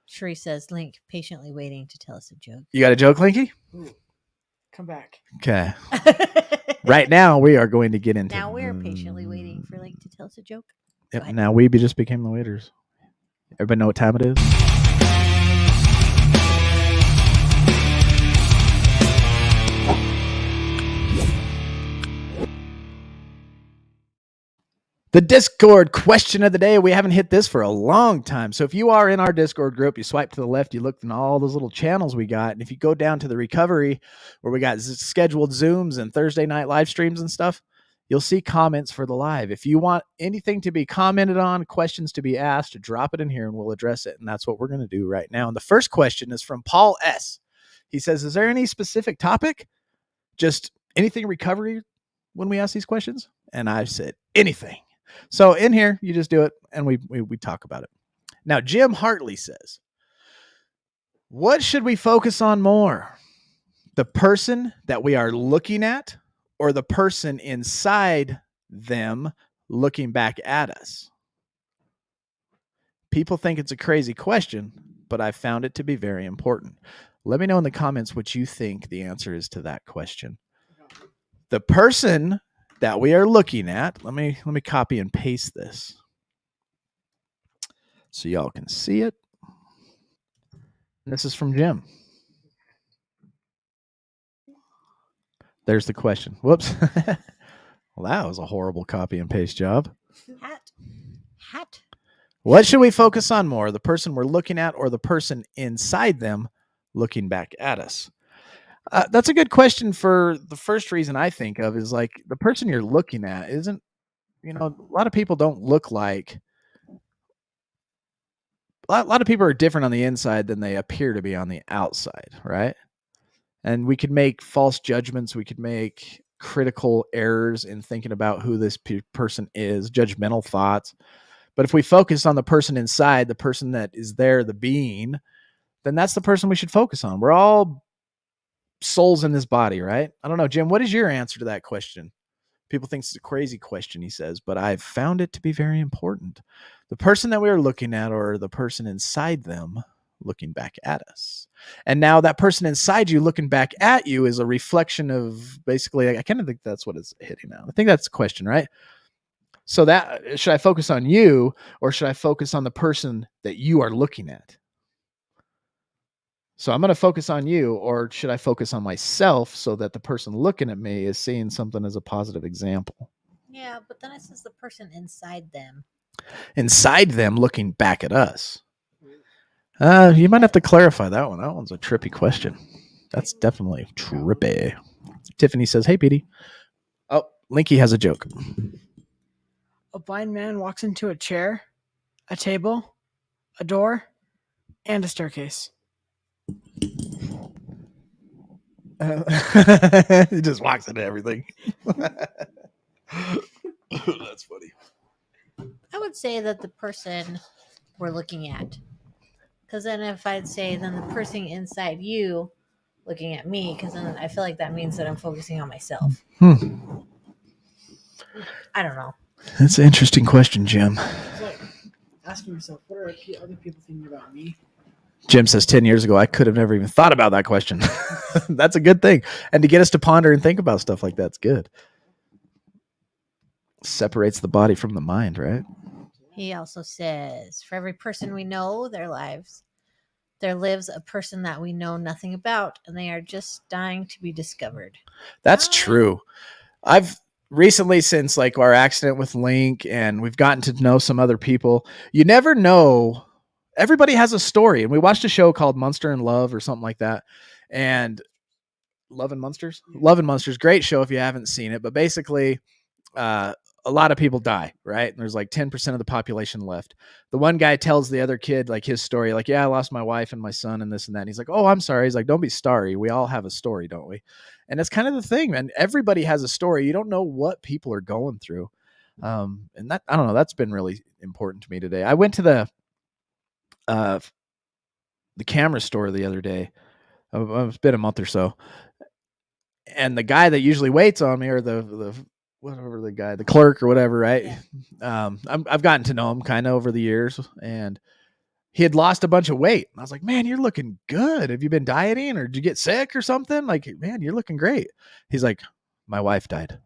Sheree says, Link, patiently waiting to tell us a joke. You got a joke, Linky? Ooh, come back. Okay. Right now, we are going to get into... Now we're patiently waiting for Link to tell us a joke. Yep, now we just became the waiters. Everybody know what time it is? The Discord question of the day. We haven't hit this for a long time. So if you are in our Discord group, you swipe to the left, you look in all those little channels we got. And if you go down to the recovery where we got scheduled Zooms and Thursday night live streams and stuff, you'll see comments for the live. If you want anything to be commented on, questions to be asked, drop it in here and we'll address it. And that's what we're going to do right now. And the first question is from Paul S. He says, is there any specific topic? Just anything recovery when we ask these questions? And I've said anything. So in here, you just do it and we talk about it. Now, Jim Hartley says, what should we focus on more? The person that we are looking at or the person inside them looking back at us? People think it's a crazy question, but I found it to be very important. Let me know in the comments what you think the answer is to that question. The person that we are looking at, let me copy and paste this so y'all can see it. This is from Jim. There's the question. Whoops. Well, that was a horrible copy and paste job. Hat. What should we focus on more? The person we're looking at or the person inside them looking back at us? That's a good question. For the first reason I think of is like the person you're looking at isn't, a lot of people don't look like, a lot of people are different on the inside than they appear to be on the outside, right? And we could make false judgments. We could make critical errors in thinking about who this person is, judgmental thoughts. But if we focus on the person inside, the person that is there, the being, then that's the person we should focus on. We're all souls in this body, right? I don't know, Jim, what is your answer to that question? People think it's a crazy question, he says, but I've found it to be very important. The person that we are looking at, or the person inside them looking back at us. And now that person inside you looking back at you is a reflection of basically, I kind of think that's what it's hitting at. I think that's the question, right? So that, should I focus on you, or should I focus on the person that you are looking at? So I'm going to focus on you, or should I focus on myself so that the person looking at me is seeing something as a positive example? Yeah, but then it says the person inside them. Inside them looking back at us. You might have to clarify that one. That one's a trippy question. That's definitely trippy. Tiffany says, hey, Petey. Oh, Linky has a joke. A blind man walks into a chair, a table, a door, and a staircase. He just walks into everything. That's funny. I would say that the person we're looking at. Because then if I'd say then the person inside you looking at me, because then I feel like that means that I'm focusing on myself. I don't know. That's an interesting question, Jim. It's like asking yourself, what are other people thinking about me? Jim says 10 years ago, I could have never even thought about that question. That's a good thing. And to get us to ponder and think about stuff like that's good. Separates the body from the mind, right? He also says, for every person we know, there lives a person that we know nothing about, and they are just dying to be discovered. That's true. I've recently, since like our accident with Link, and we've gotten to know some other people, you never know. Everybody has a story. And we watched a show called Monster and Love or something like that. And Love and Monsters? Love and Monsters. Great show if you haven't seen it. But basically, a lot of people die, right? And there's like 10% of the population left. The one guy tells the other kid like his story, like, yeah, I lost my wife and my son and this and that. And he's like, oh, I'm sorry. He's like, don't be sorry. We all have a story, don't we? And that's kind of the thing, man. Everybody has a story. You don't know what people are going through. And that, I don't know, that's been really important to me today. I went to the camera store the other day. It's been a month or so. And the guy that usually waits on me, or the whatever the guy, the clerk or whatever, right? Yeah. I've gotten to know him kind of over the years, and he had lost a bunch of weight. And I was like, man, you're looking good. Have you been dieting, or did you get sick or something? Like, man, you're looking great. He's like, my wife died.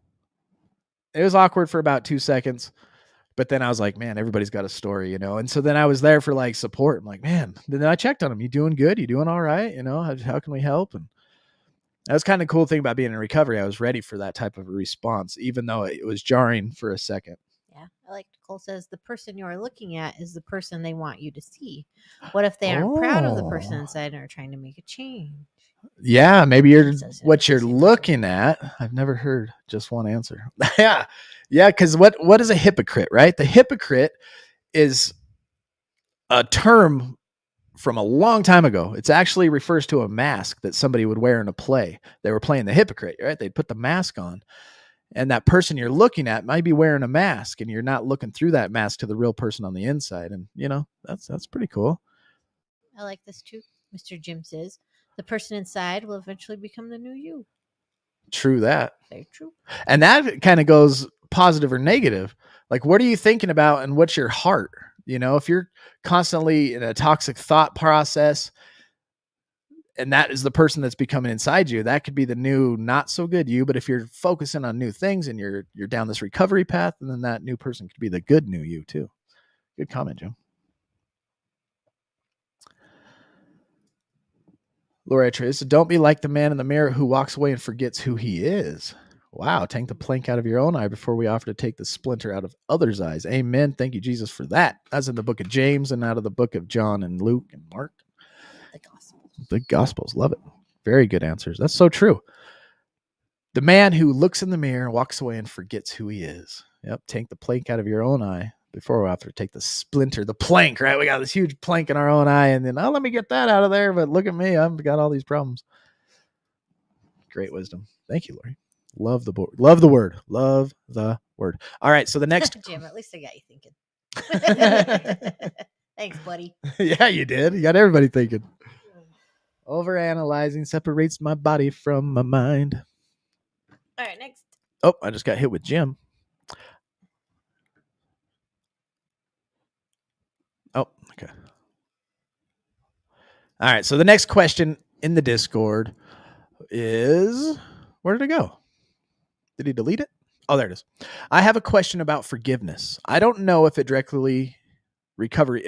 It was awkward for about 2 seconds, but then I was like, man, everybody's got a story, you know? And so then I was there for like support. I'm like, man, then I checked on him. You doing good? You doing all right? You know, how can we help? And that was kind of cool thing about being in recovery. I was ready for that type of a response, even though it was jarring for a second. Yeah. I like Nicole says, the person you're looking at is the person they want you to see. What if they aren't proud of the person inside and are trying to make a change? Yeah, maybe what you're looking at. I've never heard just one answer. Yeah. Because what is a hypocrite, right? The hypocrite is a term from a long time ago. It's actually refers to a mask that somebody would wear in a play. They were playing the hypocrite, right? They'd put the mask on, and that person you're looking at might be wearing a mask, and you're not looking through that mask to the real person on the inside. And you know, that's pretty cool. I like this too. Mr. Jim says, the person inside will eventually become the new you. True that. Very true. And that kind of goes positive or negative. Like, what are you thinking about, and what's your heart? You know, if you're constantly in a toxic thought process, and that is the person that's becoming inside you, that could be the new, not so good you. But if you're focusing on new things and you're down this recovery path, and then that new person could be the good new you too. Good comment, Joe. Laura Trace, don't be like the man in the mirror who walks away and forgets who he is. Wow, take the plank out of your own eye before we offer to take the splinter out of others' eyes. Amen. Thank you, Jesus, for that. That's in the book of James and out of the book of John and Luke and Mark. The Gospels. The Gospels. Love it. Very good answers. That's so true. The man who looks in the mirror, walks away, and forgets who he is. Yep, take the plank out of your own eye before we offer to take the splinter, the plank, right? We got this huge plank in our own eye, and then, let me get that out of there, but look at me. I've got all these problems. Great wisdom. Thank you, Lori. Love the board. Love the word. Love the word. All right. So the next. Jim, at least I got you thinking. Thanks, buddy. Yeah, you did. You got everybody thinking. Overanalyzing separates my body from my mind. All right, next. Oh, I just got hit with Jim. Oh, okay. All right, so the next question in the Discord is, where did it go? Did he delete it? Oh, there it is. I have a question about forgiveness. I don't know if it's directly recovery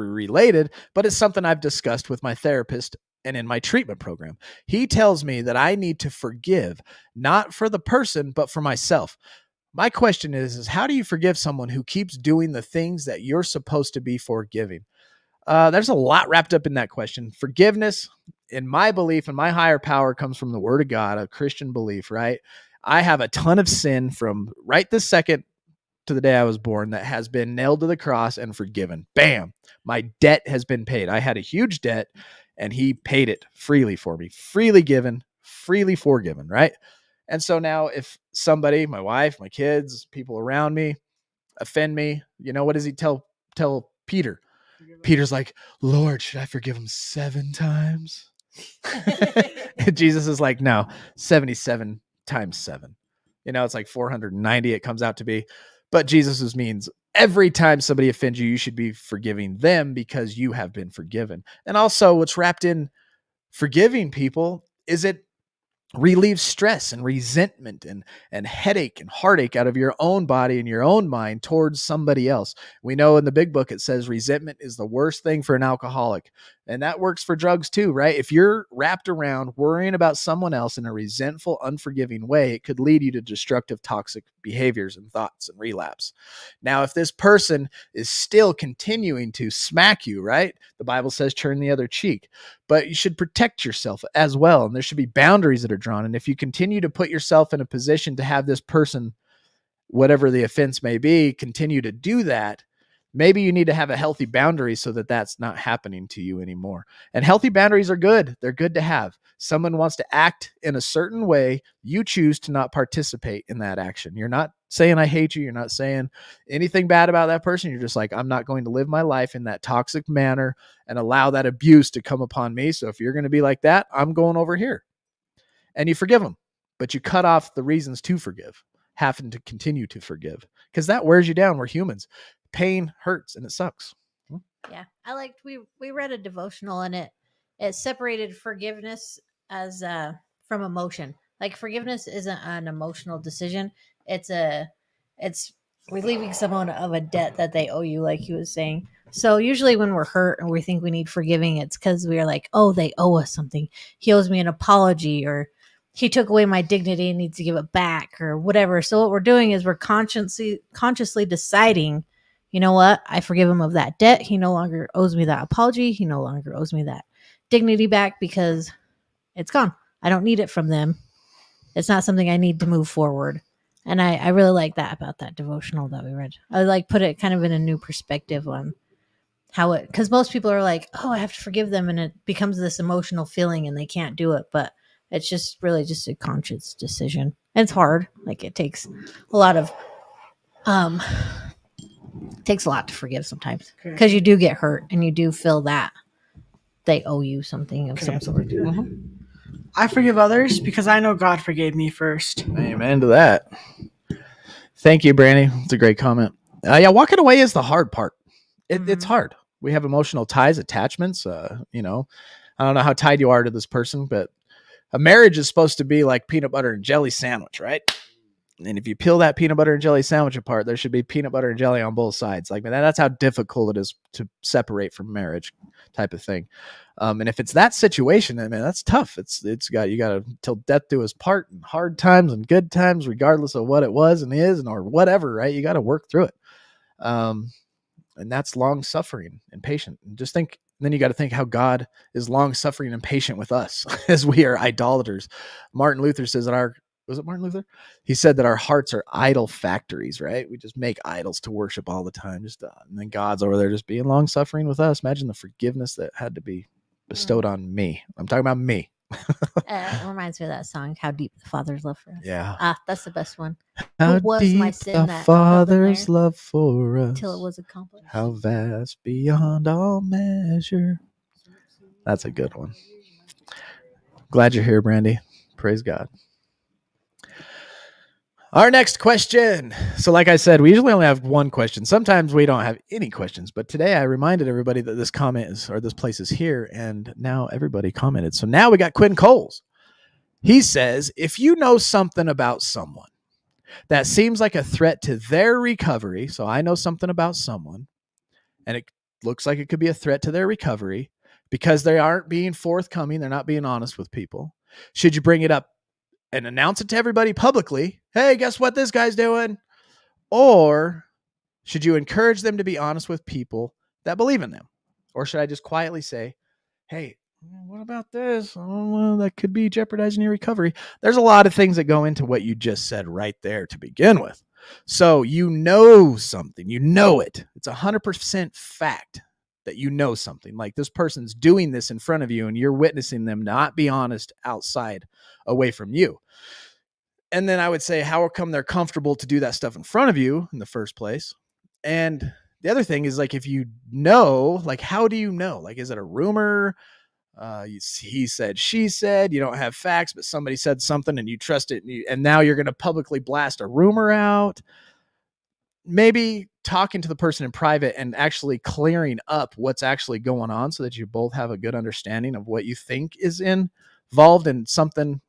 related, but it's something I've discussed with my therapist and in my treatment program. He tells me that I need to forgive, not for the person, but for myself. My question is how do you forgive someone who keeps doing the things that you're supposed to be forgiving? There's a lot wrapped up in that question. Forgiveness, in my belief and my higher power, comes from the Word of God, a Christian belief, right? I have a ton of sin from right this second to the day I was born that has been nailed to the cross and forgiven. Bam. My debt has been paid. I had a huge debt and he paid it freely for me. Freely given, freely forgiven, right? And so now if somebody, my wife, my kids, people around me offend me, what does he tell Peter? Peter's like, Lord, should I forgive him 7 times? And Jesus is like, no, 77 times 7. It's like 490 it comes out to be. But Jesus means every time somebody offends you, you should be forgiving them because you have been forgiven. And also what's wrapped in forgiving people is it relieves stress and resentment and headache and heartache out of your own body and your own mind towards somebody else. We know in the big book, it says resentment is the worst thing for an alcoholic. And that works for drugs too, right? If you're wrapped around worrying about someone else in a resentful, unforgiving way, it could lead you to destructive, toxic behaviors and thoughts and relapse. Now, if this person is still continuing to smack you, right? The Bible says turn the other cheek, but you should protect yourself as well. And there should be boundaries that are drawn. And if you continue to put yourself in a position to have this person, whatever the offense may be, continue to do that, maybe you need to have a healthy boundary so that that's not happening to you anymore. And healthy boundaries are good. They're good to have. Someone wants to act in a certain way. You choose to not participate in that action. You're not saying, I hate you. You're not saying anything bad about that person. You're just like, I'm not going to live my life in that toxic manner and allow that abuse to come upon me. So if you're going to be like that, I'm going over here. And you forgive them, but you cut off the reasons to forgive, having to continue to forgive, because that wears you down. We're humans. Pain hurts and it sucks. Yeah, we read a devotional and it separated forgiveness as from emotion. Like forgiveness isn't an emotional decision. It's relieving someone of a debt that they owe you, like he was saying. So usually when we're hurt and we think we need forgiving, it's because we are like, oh, they owe us something. He owes me an apology, or he took away my dignity and needs to give it back, or whatever. So what we're doing is we're consciously deciding, you know what? I forgive him of that debt. He no longer owes me that apology. He no longer owes me that dignity back because it's gone. I don't need it from them. It's not something I need to move forward. And I really like that about that devotional that we read. I put it kind of in a new perspective on how because most people are like, oh, I have to forgive them. And it becomes this emotional feeling and they can't do it. But it's just really just a conscious decision. And it's hard. It takes a lot of, takes a lot to forgive sometimes because you do get hurt and you do feel that they owe you something of some sort. I forgive others because I know God forgave me first. Amen to that. Thank you, Brandy. It's a great comment. Yeah, walking away is the hard part. It's hard. We have emotional ties, attachments. I don't know how tied you are to this person, but a marriage is supposed to be like peanut butter and jelly sandwich, right? And if you peel that peanut butter and jelly sandwich apart, there should be peanut butter and jelly on both sides. That's how difficult it is to separate from marriage, type of thing. And if it's that situation, that's tough. You got to till death do us part, and hard times and good times, regardless of what it was and is, or whatever, right? You got to work through it. And that's long suffering and patient. And then you got to think how God is long suffering and patient with us as we are idolaters. Martin Luther says that was it Martin Luther? He said that our hearts are idol factories, right? We just make idols to worship all the time. And then God's over there just being long suffering with us. Imagine the forgiveness that had to be bestowed on me. I'm talking about me. It reminds me of that song, How Deep the Father's Love for Us. Yeah. That's the best one. How was deep my sin the that Father's love for us, till it was accomplished. how vast beyond all measure. That's a good one. Glad you're here, Brandy. Praise God. Our next question. So like I said, we usually only have one question. Sometimes we don't have any questions, but today I reminded everybody that this comment is, or this place is here, and now everybody commented. So now we got Quinn Coles. He says, if you know something about someone that seems like a threat to their recovery, so I know something about someone, and it looks like it could be a threat to their recovery because they aren't being forthcoming, they're not being honest with people, should you bring it up and announce it to everybody publicly? Hey, guess what this guy's doing? Or should you encourage them to be honest with people that believe in them? Or should I just quietly say, hey, what about this? Oh, well, that could be jeopardizing your recovery. There's a lot of things that go into what you just said right there to begin with. So you know something, you know it. It's 100% fact that you know something. Like this person's doing this in front of you and you're witnessing them not be honest outside, away from you. And then I would say, how come they're comfortable to do that stuff in front of you in the first place? And the other thing is, like, if you know, like, how do you know? Like, is it a rumor? He said, she said, you don't have facts, but somebody said something and you trust it. And now you're going to publicly blast a rumor out. Maybe talking to the person in private and actually clearing up what's actually going on so that you both have a good understanding of what you think is involved in something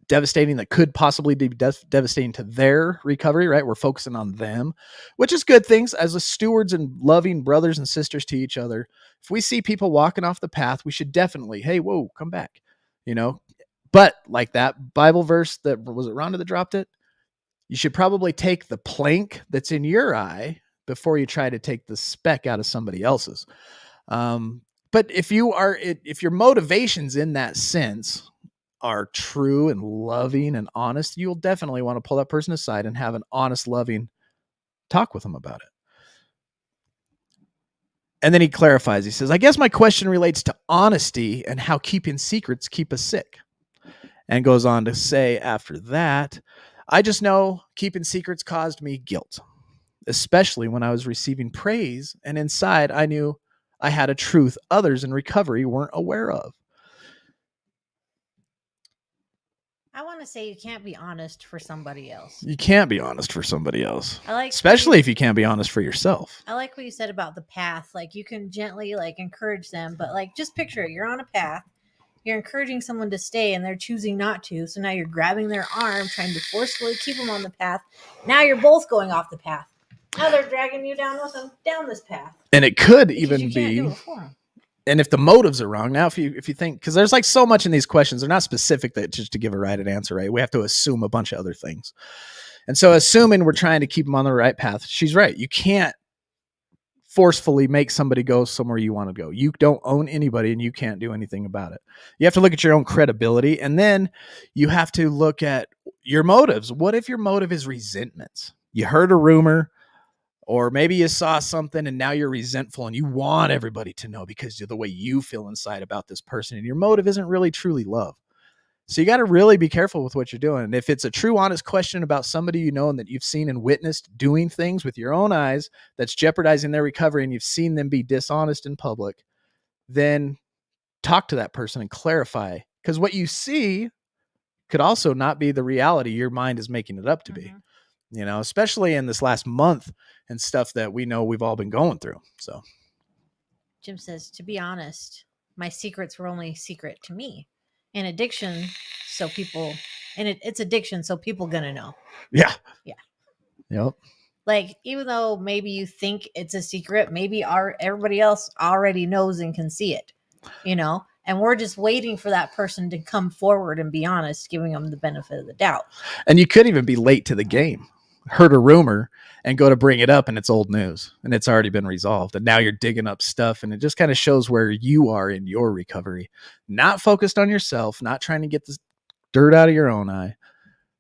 devastating that could possibly be devastating to their recovery, right? We're focusing on them, which is good things as a stewards and loving brothers and sisters to each other. If we see people walking off the path, we should definitely, hey, whoa, come back, you know? But like that Bible verse that was it Rhonda that dropped it? You should probably take the plank that's in your eye before you try to take the speck out of somebody else's. But if your motivations in that sense are true and loving and honest, you'll definitely want to pull that person aside and have an honest, loving talk with them about it. And then he clarifies. He says, I guess my question relates to honesty and how keeping secrets keep us sick. And goes on to say after that, I just know keeping secrets caused me guilt, especially when I was receiving praise and inside I knew I had a truth others in recovery weren't aware of. I want to say you can't be honest for somebody else. You can't be honest for somebody else. Especially if you can't be honest for yourself. I like what you said about the path. Like you can gently like encourage them, but like just picture it. You're on a path. You're encouraging someone to stay and they're choosing not to. So now you're grabbing their arm, trying to forcefully keep them on the path. Now you're both going off the path. Now they're dragging you down with them down this path. And it could even be, and if the motives are wrong, now if you think, because there's like so much in these questions, they're not specific that just to give a right answer, right? We have to assume a bunch of other things. And so assuming we're trying to keep them on the right path, she's right. You can't forcefully make somebody go somewhere you want to go. You don't own anybody and you can't do anything about it. You have to look at your own credibility, and then you have to look at your motives. What if your motive is resentments? You heard a rumor, or maybe you saw something and now you're resentful and you want everybody to know because of the way you feel inside about this person, and your motive isn't really truly love. So you got to really be careful with what you're doing. And if it's a true, honest question about somebody you know and that you've seen and witnessed doing things with your own eyes that's jeopardizing their recovery, and you've seen them be dishonest in public, then talk to that person and clarify. Because what you see could also not be the reality your mind is making it up to be. You know, especially in this last month and stuff that we know we've all been going through. So Jim says, to be honest, my secrets were only secret to me. And addiction, so people, and it's addiction, so people gonna know. Yeah. Yep. Like, even though maybe you think it's a secret, maybe everybody else already knows and can see it, you know? And we're just waiting for that person to come forward and be honest, giving them the benefit of the doubt. And you could even be late to the game. Heard a rumor and go to bring it up and it's old news and it's already been resolved. And now you're digging up stuff, and it just kind of shows where you are in your recovery, not focused on yourself, not trying to get the dirt out of your own eye,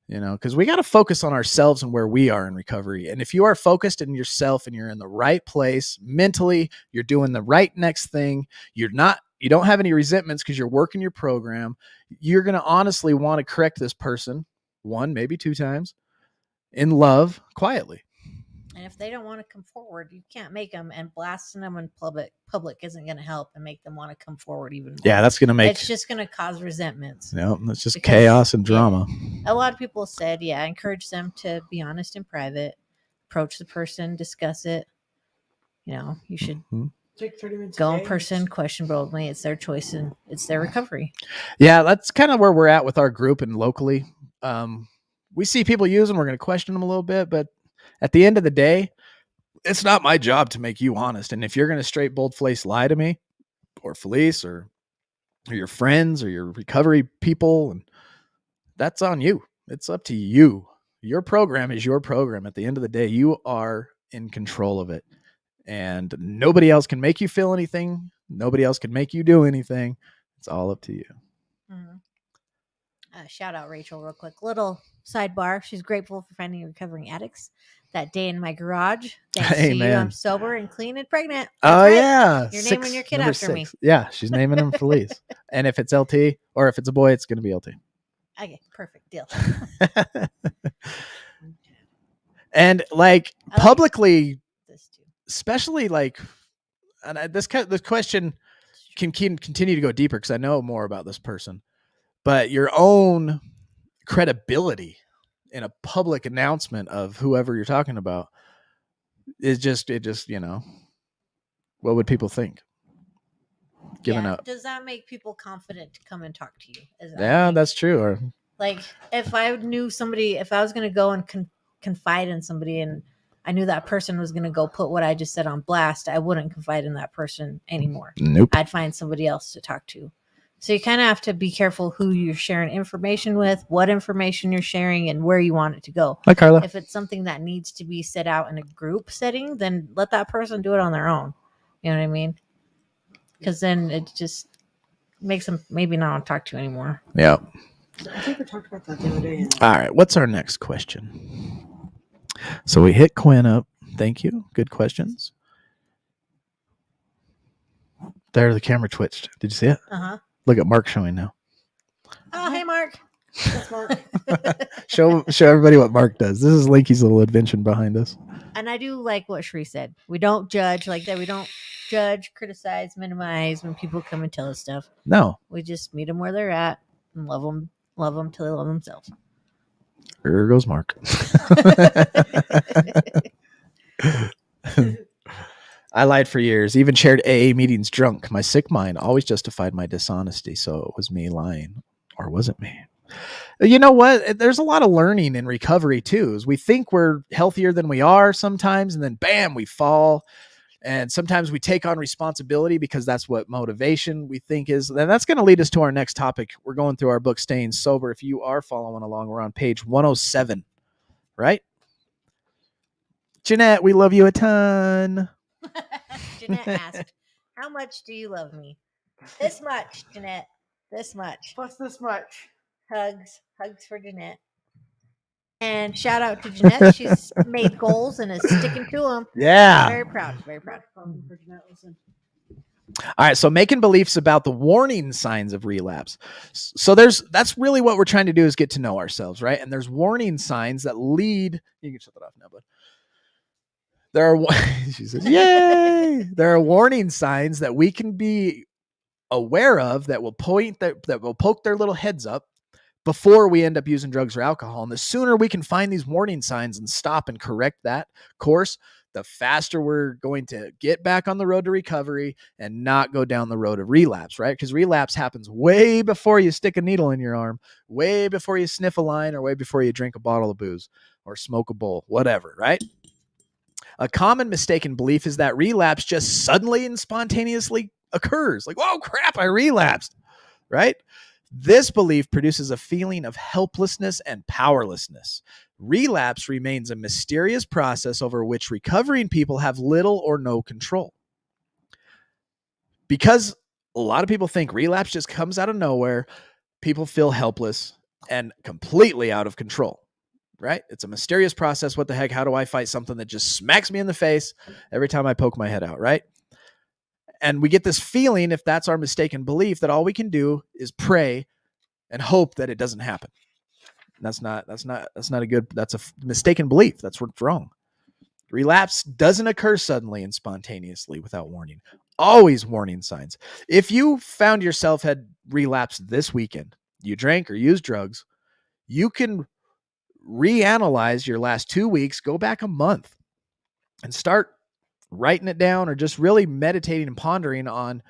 you know, because we got to focus on ourselves and where we are in recovery. And if you are focused in yourself and you're in the right place mentally, you're doing the right next thing, you don't have any resentments because you're working your program, you're going to honestly want to correct this person 1, maybe 2 times in love, quietly. And if they don't want to come forward, you can't make them. And blasting them in public isn't going to help and make them want to come forward even more. Yeah, that's going to make... It's just going to cause resentments. No, it's just Because, chaos and drama. A lot of people said, encourage them to be honest in private, approach the person, discuss it. You should Take 30 minutes go a in day. person, question boldly. It's their choice and it's their recovery. Yeah, that's kind of where we're at with our group and locally. We see people use them. We're going to question them a little bit, but at the end of the day, it's not my job to make you honest. And if you're going to straight bold-faced lie to me or Felice or your friends or your recovery people, and that's on you. It's up to you. Your program is your program. At the end of the day, you are in control of it. And nobody else can make you feel anything. Nobody else can make you do anything. It's all up to you. Mm-hmm. Shout out Rachel real quick. Little sidebar. She's grateful for finding recovering addicts. That day in my garage. Thanks to you, I'm sober and clean and pregnant. That's right. Yeah. You're naming your kid after me. Yeah, she's naming him Felice. And if it's LT or if it's a boy, it's going to be LT. Okay, perfect deal. And publicly, this too. especially and this question can continue to go deeper because I know more about this person, but your own credibility in a public announcement of whoever you're talking about is just what would people think? Giving up. Does that make people confident to come and talk to you? That's true. Or if I knew somebody, if I was going to go and confide in somebody and I knew that person was going to go put what I just said on blast, I wouldn't confide in that person anymore. Nope. I'd find somebody else to talk to. So you kind of have to be careful who you're sharing information with, what information you're sharing, and where you want it to go. Like Carla. If it's something that needs to be set out in a group setting, then let that person do it on their own. You know what I mean? Because then it just makes them maybe not want to talk to you anymore. Yeah. I think we talked about that the other day. All right. What's our next question? So we hit Quinn up. Thank you. Good questions. There, the camera twitched. Did you see it? Uh-huh. Look at Mark showing now. Oh, hey, Mark. That's Mark. Show everybody what Mark does. This is Linky's little invention behind us. And I do like what Shree said. We don't judge like that. We don't judge, criticize, minimize when people come and tell us stuff. No. We just meet them where they're at and love them till they love themselves. There goes Mark. I lied for years, even shared AA meetings drunk. My sick mind always justified my dishonesty, so it was me lying. Or was it me? You know what? There's a lot of learning in recovery, too. Is we think we're healthier than we are sometimes, and then bam, we fall. And sometimes we take on responsibility because that's what motivation we think is. And that's going to lead us to our next topic. We're going through our book, Staying Sober. If you are following along, we're on page 107, right? Jeanette, we love you a ton. Jeanette asked, how much do you love me? This much, Jeanette. This much. Plus this much. Hugs for Jeanette. And shout out to Jeanette. She's made goals and is sticking to them. Yeah. Very proud. Very proud. For Jeanette, listen. All right. So making beliefs about the warning signs of relapse. So that's really what we're trying to do is get to know ourselves, right? And there's warning signs that lead. You can shut that off now, bud. She says, yay. There are warning signs that we can be aware of that will poke their little heads up before we end up using drugs or alcohol. And the sooner we can find these warning signs and stop and correct that course, the faster we're going to get back on the road to recovery and not go down the road of relapse, right? Because relapse happens way before you stick a needle in your arm, way before you sniff a line, or way before you drink a bottle of booze or smoke a bowl, whatever, right? A common mistaken belief is that relapse just suddenly and spontaneously occurs. Like, whoa, crap, I relapsed, right? This belief produces a feeling of helplessness and powerlessness. Relapse remains a mysterious process over which recovering people have little or no control. Because a lot of people think relapse just comes out of nowhere, people feel helpless and completely out of control. Right? It's a mysterious process. What the heck? How do I fight something that just smacks me in the face every time I poke my head out? Right? And we get this feeling, if that's our mistaken belief, that all we can do is pray and hope that it doesn't happen. That's a mistaken belief. That's what's wrong. Relapse doesn't occur suddenly and spontaneously without warning. Always warning signs. If you found yourself had relapsed this weekend, you drank or used drugs, you can reanalyze your last 2 weeks, go back a month, and start writing it down or just really meditating and pondering on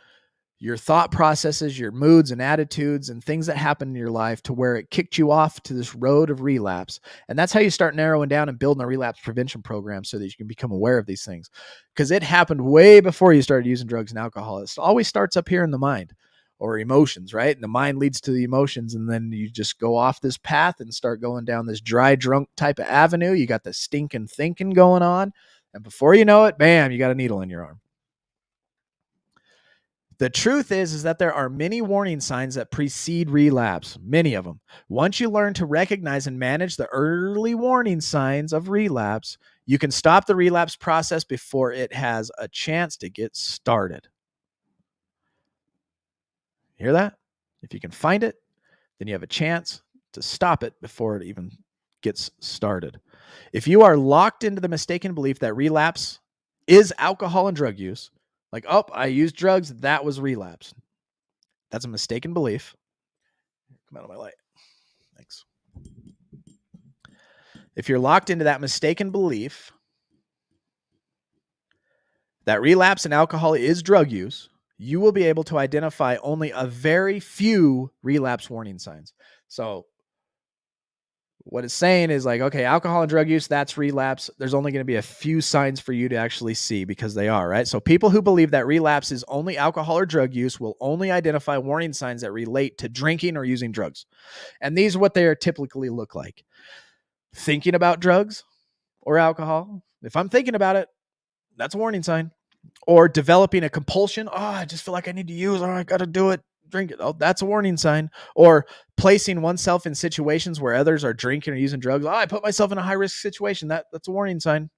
your thought processes, your moods and attitudes and things that happen in your life to where it kicked you off to this road of relapse. And that's how you start narrowing down and building a relapse prevention program so that you can become aware of these things. Because it happened way before you started using drugs and alcohol. It always starts up here in the mind or emotions, right? And the mind leads to the emotions. And then you just go off this path and start going down this dry drunk type of avenue. You got the stinking thinking going on. And before you know it, bam, you got a needle in your arm. The truth is that there are many warning signs that precede relapse, many of them. Once you learn to recognize and manage the early warning signs of relapse, you can stop the relapse process before it has a chance to get started. Hear that? If you can find it, then you have a chance to stop it before it even gets started. If you are locked into the mistaken belief that relapse is alcohol and drug use, like, oh, I used drugs, that was relapse. That's a mistaken belief. Come out of my light. Thanks. If you're locked into that mistaken belief that relapse and alcohol is drug use, you will be able to identify only a very few relapse warning signs. So what it's saying is like, okay, alcohol and drug use, that's relapse. There's only going to be a few signs for you to actually see because they are, right? So people who believe that relapse is only alcohol or drug use will only identify warning signs that relate to drinking or using drugs. And these are what they typically look like. Thinking about drugs or alcohol. If I'm thinking about it, that's a warning sign. Or developing a compulsion. Oh, I just feel like I need to use, or I got to do it. Drink it. Oh, that's a warning sign. Or placing oneself in situations where others are drinking or using drugs. Oh, I put myself in a high risk situation. That's a warning sign.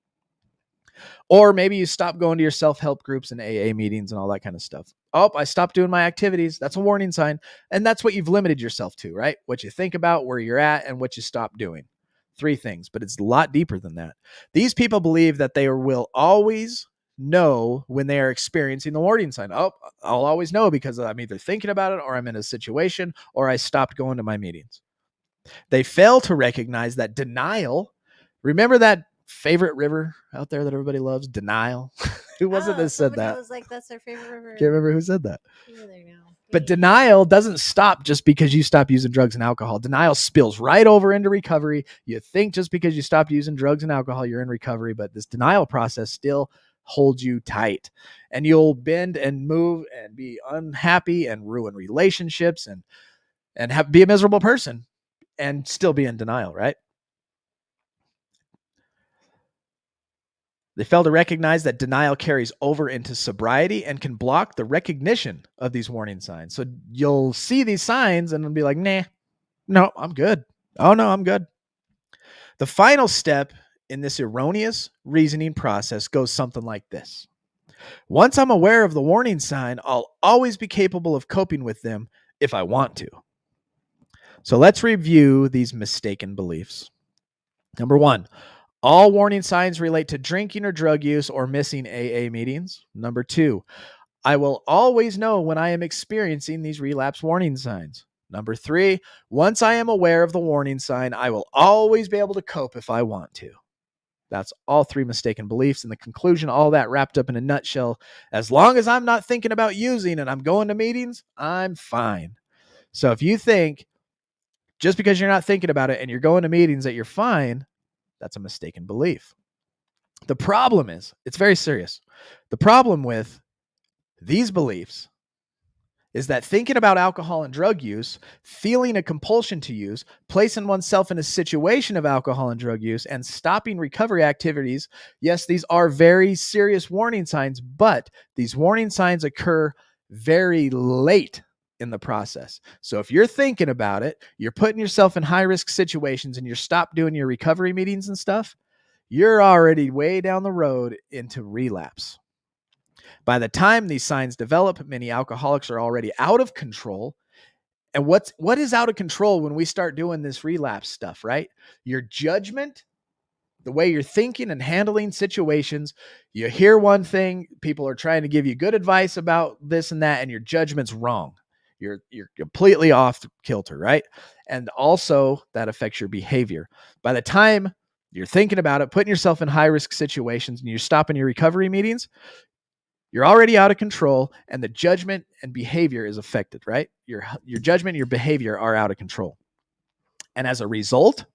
Or maybe you stop going to your self-help groups and AA meetings and all that kind of stuff. Oh, I stopped doing my activities. That's a warning sign. And that's what you've limited yourself to, right? What you think about, where you're at, and what you stop doing. 3 things, but it's a lot deeper than that. These people believe that they will always know when they are experiencing the warning sign. Oh, I'll always know because I'm either thinking about it or I'm in a situation or I stopped going to my meetings. They fail to recognize that denial. Remember that favorite river out there that everybody loves? Denial. Who was it that said that? Was like, that's their favorite river. Can't remember who said that. Either now. But denial doesn't stop just because you stop using drugs and alcohol. Denial spills right over into recovery. You think just because you stopped using drugs and alcohol, you're in recovery, but this denial process still holds you tight. And you'll bend and move and be unhappy and ruin relationships and be a miserable person and still be in denial, right? They fail to recognize that denial carries over into sobriety and can block the recognition of these warning signs. So you'll see these signs and be like, nah, no, I'm good. Oh, no, I'm good. The final step in this erroneous reasoning process goes something like this. Once I'm aware of the warning sign, I'll always be capable of coping with them if I want to. So let's review these mistaken beliefs. Number 1, all warning signs relate to drinking or drug use or missing AA meetings. Number 2, I will always know when I am experiencing these relapse warning signs. Number 3, once I am aware of the warning sign, I will always be able to cope if I want to. That's all 3 mistaken beliefs. In the conclusion, all that wrapped up in a nutshell. As long as I'm not thinking about using and I'm going to meetings, I'm fine. So if you think just because you're not thinking about it and you're going to meetings that you're fine, that's a mistaken belief. The problem is, it's very serious. The problem with these beliefs is that thinking about alcohol and drug use, feeling a compulsion to use, placing oneself in a situation of alcohol and drug use, and stopping recovery activities, yes, these are very serious warning signs, but these warning signs occur very late in the process. So if you're thinking about it, you're putting yourself in high-risk situations and you're stopped doing your recovery meetings and stuff, you're already way down the road into relapse. By the time these signs develop, many alcoholics are already out of control. And what is out of control when we start doing this relapse stuff, right? Your judgment the way you're thinking and handling situations. You hear one thing, people are trying to give you good advice about this and that, and your judgment's wrong. You're completely off kilter, right? And also that affects your behavior. By the time you're thinking about it, putting yourself in high risk situations, and you're stopping your recovery meetings, you're already out of control, and the judgment and behavior is affected, right? Your judgment and your behavior are out of control. And as a result,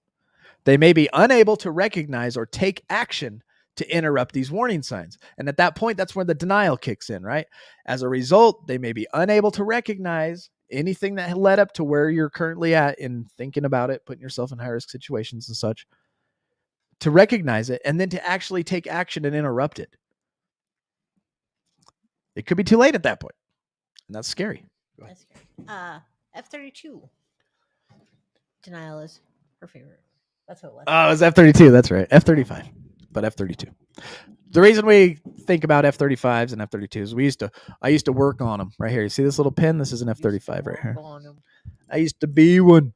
they may be unable to recognize or take action to interrupt these warning signs. And at that point, that's where the denial kicks in, right? As a result, they may be unable to recognize anything that led up to where you're currently at in thinking about it, putting yourself in high risk situations and such, to recognize it, and then to actually take action and interrupt it. It could be too late at that point. And that's scary. That's scary. F-32. Denial is her favorite. That's what it was. Oh, it was F-32. That's right. F-35, but F-32. The reason we think about F-35s and F-32s, I used to work on them right here. You see this little pin? This is an F-35 right here. I used to be one.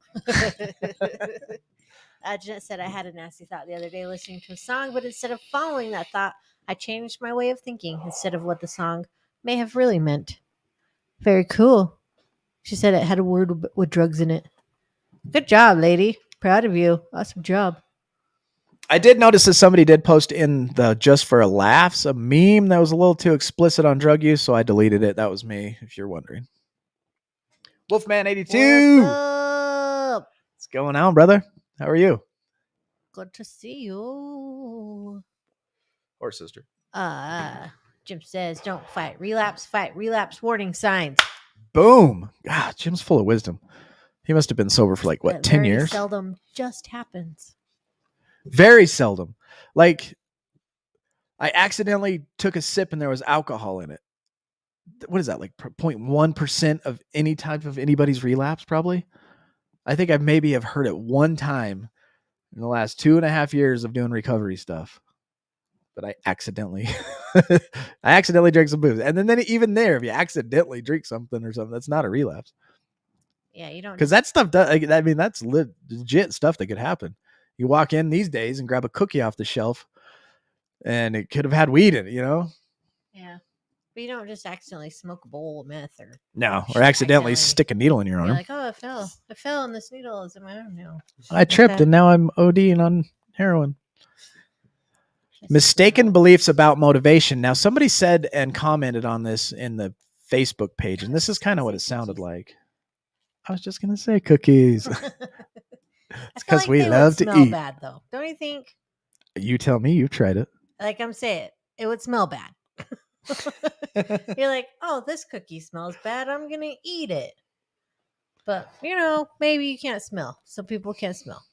Jeanette said, I had a nasty thought the other day listening to a song, but instead of following that thought, I changed my way of thinking instead of what the song may have really meant. Very cool. She said it had a word with drugs in it. Good job, lady. Proud of you. Awesome job. I did notice that somebody did post in the Just for Laughs a meme that was a little too explicit on drug use, so I deleted it. That was me, if you're wondering. Wolfman82. What's going on, brother? How are you? Good to see you. Or sister. Jim says, don't fight. Relapse, warning signs. Boom. God, Jim's full of wisdom. He must have been sober for like, what, 10 years? Seldom just happens. Very seldom. Like, I accidentally took a sip and there was alcohol in it. What is that, like 0.1% of any type of anybody's relapse, probably? I think I maybe have heard it one time in the last 2.5 years of doing recovery stuff. But I accidentally drank some booze. And then even there, if you accidentally drink something or something, that's not a relapse. Yeah, you don't. Because that stuff does, I mean, that's legit stuff that could happen. You walk in these days and grab a cookie off the shelf and it could have had weed in it, you know? Yeah. But you don't just accidentally smoke a bowl of meth or. No, or accidentally stick a needle in your arm. You're like, oh, I fell and this needle is in my arm now. I tripped and now I'm ODing on heroin. Mistaken beliefs about motivation. Now, somebody said and commented on this in the Facebook page, and this is kind of what it sounded like. I was just going to say cookies. It's because we love to eat. Bad, though. Don't you think? You tell me. You've tried it. Like I'm saying, it would smell bad. You're like, oh, this cookie smells bad. I'm going to eat it. But, maybe you can't smell. Some people can't smell.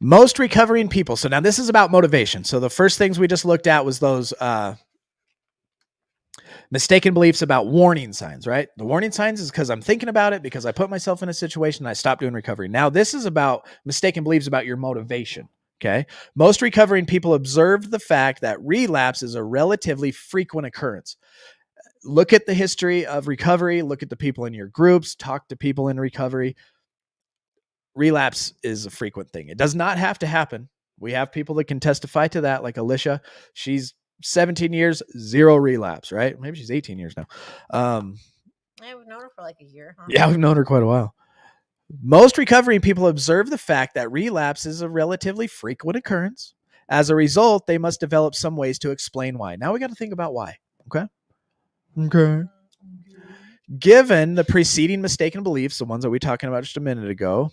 Most recovering people. So now this is about motivation. So the first things we just looked at was those mistaken beliefs about warning signs, right? The warning signs is because I'm thinking about it, because I put myself in a situation and I stopped doing recovery. Now this is about mistaken beliefs about your motivation. Okay. Most recovering people observed the fact that relapse is a relatively frequent occurrence. Look at the history of recovery. Look at the people in your groups. Talk to people in recovery. Relapse is a frequent thing. It does not have to happen. We have people that can testify to that, like Alicia. She's 17 years, 0 relapse, right? Maybe she's 18 years now. I've known her for like a year. Huh? Yeah, we've known her quite a while. Most recovering people observe the fact that relapse is a relatively frequent occurrence. As a result, they must develop some ways to explain why. Now we got to think about why. Okay. Given the preceding mistaken beliefs, the ones that we were talking about just a minute ago,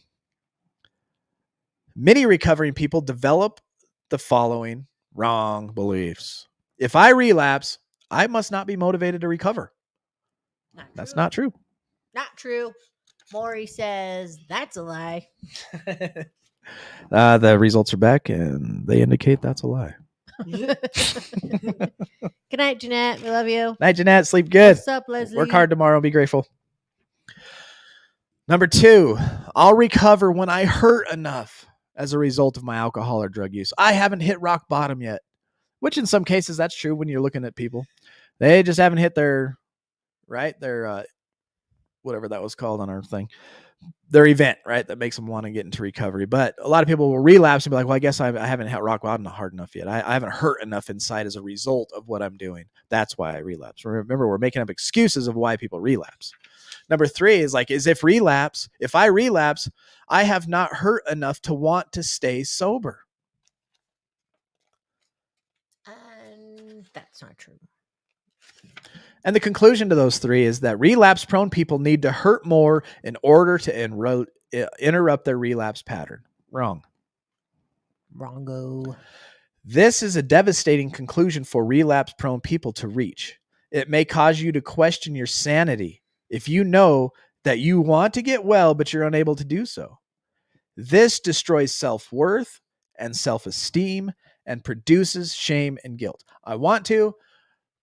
many recovering people develop the following wrong beliefs. If I relapse, I must not be motivated to recover. That's not true. Not true. Maury says that's a lie. The results are back and they indicate that's a lie. Good night, Jeanette. We love you. Night, Jeanette. Sleep good. What's up, Leslie? Work hard tomorrow. Be grateful. Number 2, I'll recover when I hurt enough as a result of my alcohol or drug use. I haven't hit rock bottom yet, which in some cases that's true when you're looking at people. They just haven't hit their whatever that was called on our thing. their event, right? That makes them want to get into recovery. But a lot of people will relapse and be like, well, I guess I haven't hit rock bottom hard enough yet. I haven't hurt enough inside as a result of what I'm doing. That's why I relapse. Remember, we're making up excuses of why people relapse. Number 3 is like, if I relapse, I have not hurt enough to want to stay sober. And that's not true. And the conclusion to those 3 is that relapse-prone people need to hurt more in order to interrupt their relapse pattern. Wrong. Wrongo. This is a devastating conclusion for relapse-prone people to reach. It may cause you to question your sanity if you know that you want to get well, but you're unable to do so. This destroys self-worth and self-esteem and produces shame and guilt. I want to,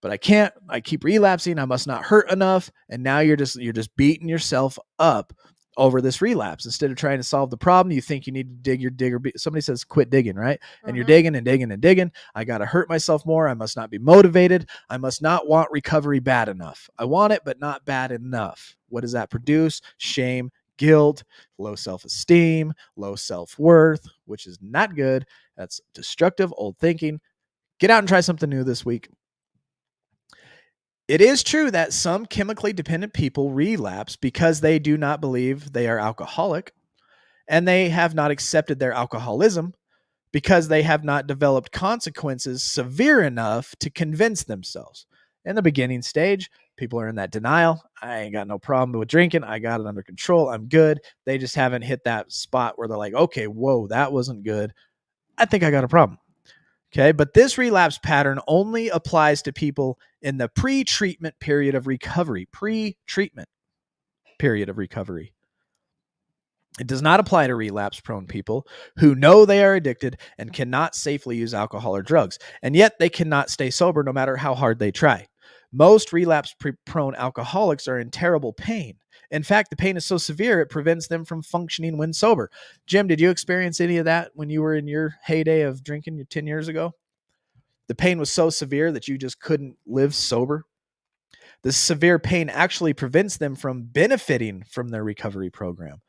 but I can't. I keep relapsing. I must not hurt enough. And now you're just beating yourself up over this relapse. Instead of trying to solve the problem, you think you need to dig your digger. Somebody says, quit digging, right? And you're digging and digging and digging. I got to hurt myself more. I must not be motivated. I must not want recovery bad enough. I want it, but not bad enough. What does that produce? Shame, guilt, low self-esteem, low self-worth, which is not good. That's destructive, old thinking. Get out and try something new this week. It is true that some chemically dependent people relapse because they do not believe they are alcoholic, and they have not accepted their alcoholism because they have not developed consequences severe enough to convince themselves. In the beginning stage, people are in that denial. I ain't got no problem with drinking. I got it under control. I'm good. They just haven't hit that spot where they're like, okay, whoa, that wasn't good. I think I got a problem. Okay, but this relapse pattern only applies to people in the pre-treatment period of recovery. Pre-treatment period of recovery. It does not apply to relapse-prone people who know they are addicted and cannot safely use alcohol or drugs, and yet they cannot stay sober no matter how hard they try. Most relapse-prone alcoholics are in terrible pain. In fact, the pain is so severe it prevents them from functioning when sober. Jim, did you experience any of that when you were in your heyday of drinking 10 years ago? The pain was so severe that you just couldn't live sober. The severe pain actually prevents them from benefiting from their recovery program.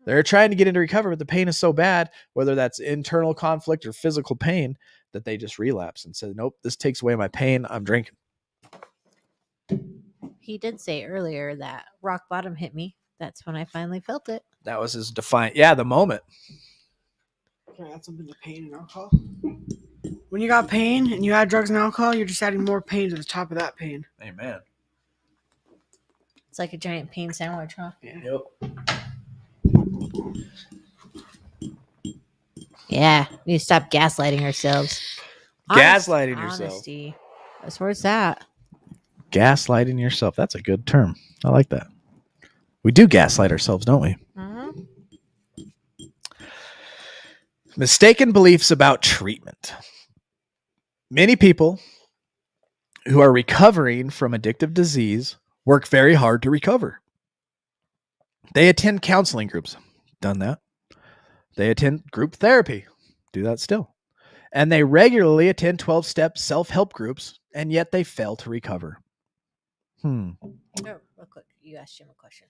They're trying to get into recovery, but the pain is so bad, whether that's internal conflict or physical pain, that they just relapse and say, nope, this takes away my pain. I'm drinking. He did say earlier that rock bottom hit me. That's when I finally felt it. That was his defiant, the moment. Can I add something to pain and alcohol? When you got pain and you add drugs and alcohol, you're just adding more pain to the top of that pain. Amen. It's like a giant pain sandwich, huh? Yeah. Yep. Yeah, we need to stop gaslighting ourselves. Gaslighting yourself. Honesty. That's where it's at. Gaslighting yourself. That's a good term. I like that. We do gaslight ourselves, don't we? Mm-hmm. Mistaken beliefs about treatment. Many people who are recovering from addictive disease work very hard to recover. They attend counseling groups. Done that. They attend group therapy. Do that still. And they regularly attend 12-step self-help groups, and yet they fail to recover. Oh, real quick, you asked Jim a question.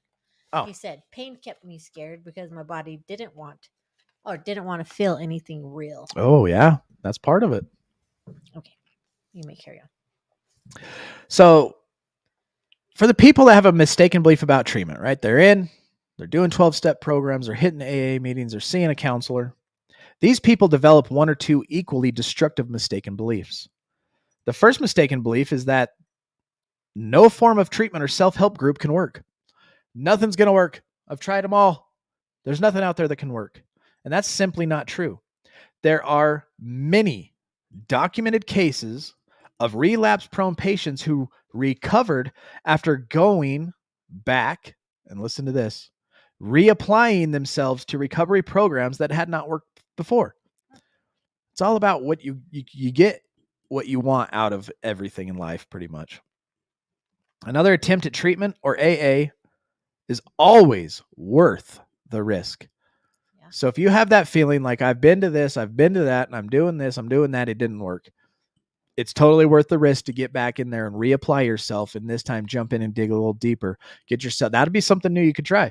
Oh. He said, pain kept me scared because my body didn't want to feel anything real. Oh, yeah. That's part of it. Okay. You may carry on. So for the people that have a mistaken belief about treatment, right? They're doing 12-step programs, they're hitting AA meetings, they're seeing a counselor. These people develop one or two equally destructive mistaken beliefs. The first mistaken belief is that no form of treatment or self-help group can work. Nothing's going to work. I've tried them all. There's nothing out there that can work. And that's simply not true. There are many documented cases of relapse-prone patients who recovered after going back, and listen to this, reapplying themselves to recovery programs that had not worked before. It's all about what you get what you want out of everything in life, pretty much. Another attempt at treatment or AA is always worth the risk. Yeah. So if you have that feeling like I've been to this, I've been to that, and I'm doing this, I'm doing that, it didn't work. It's totally worth the risk to get back in there and reapply yourself, and this time jump in and dig a little deeper. Get yourself. That'd be something new you could try.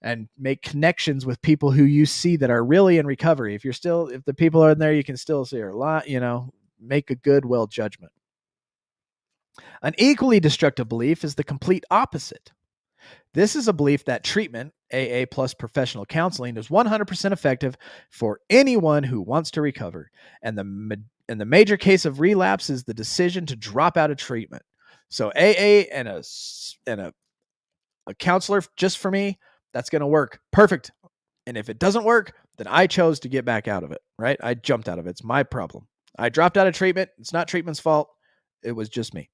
and make connections with people who you see that are really in recovery. If the people are in there, you can still see a lot, make a good, well judgment. An equally destructive belief is the complete opposite. This is a belief that treatment, AA plus professional counseling, is 100% effective for anyone who wants to recover. And the major case of relapse is the decision to drop out of treatment. So AA and a counselor just for me, that's going to work perfect. And if it doesn't work, then I chose to get back out of it, right? I jumped out of it. It's my problem. I dropped out of treatment. It's not treatment's fault. It was just me.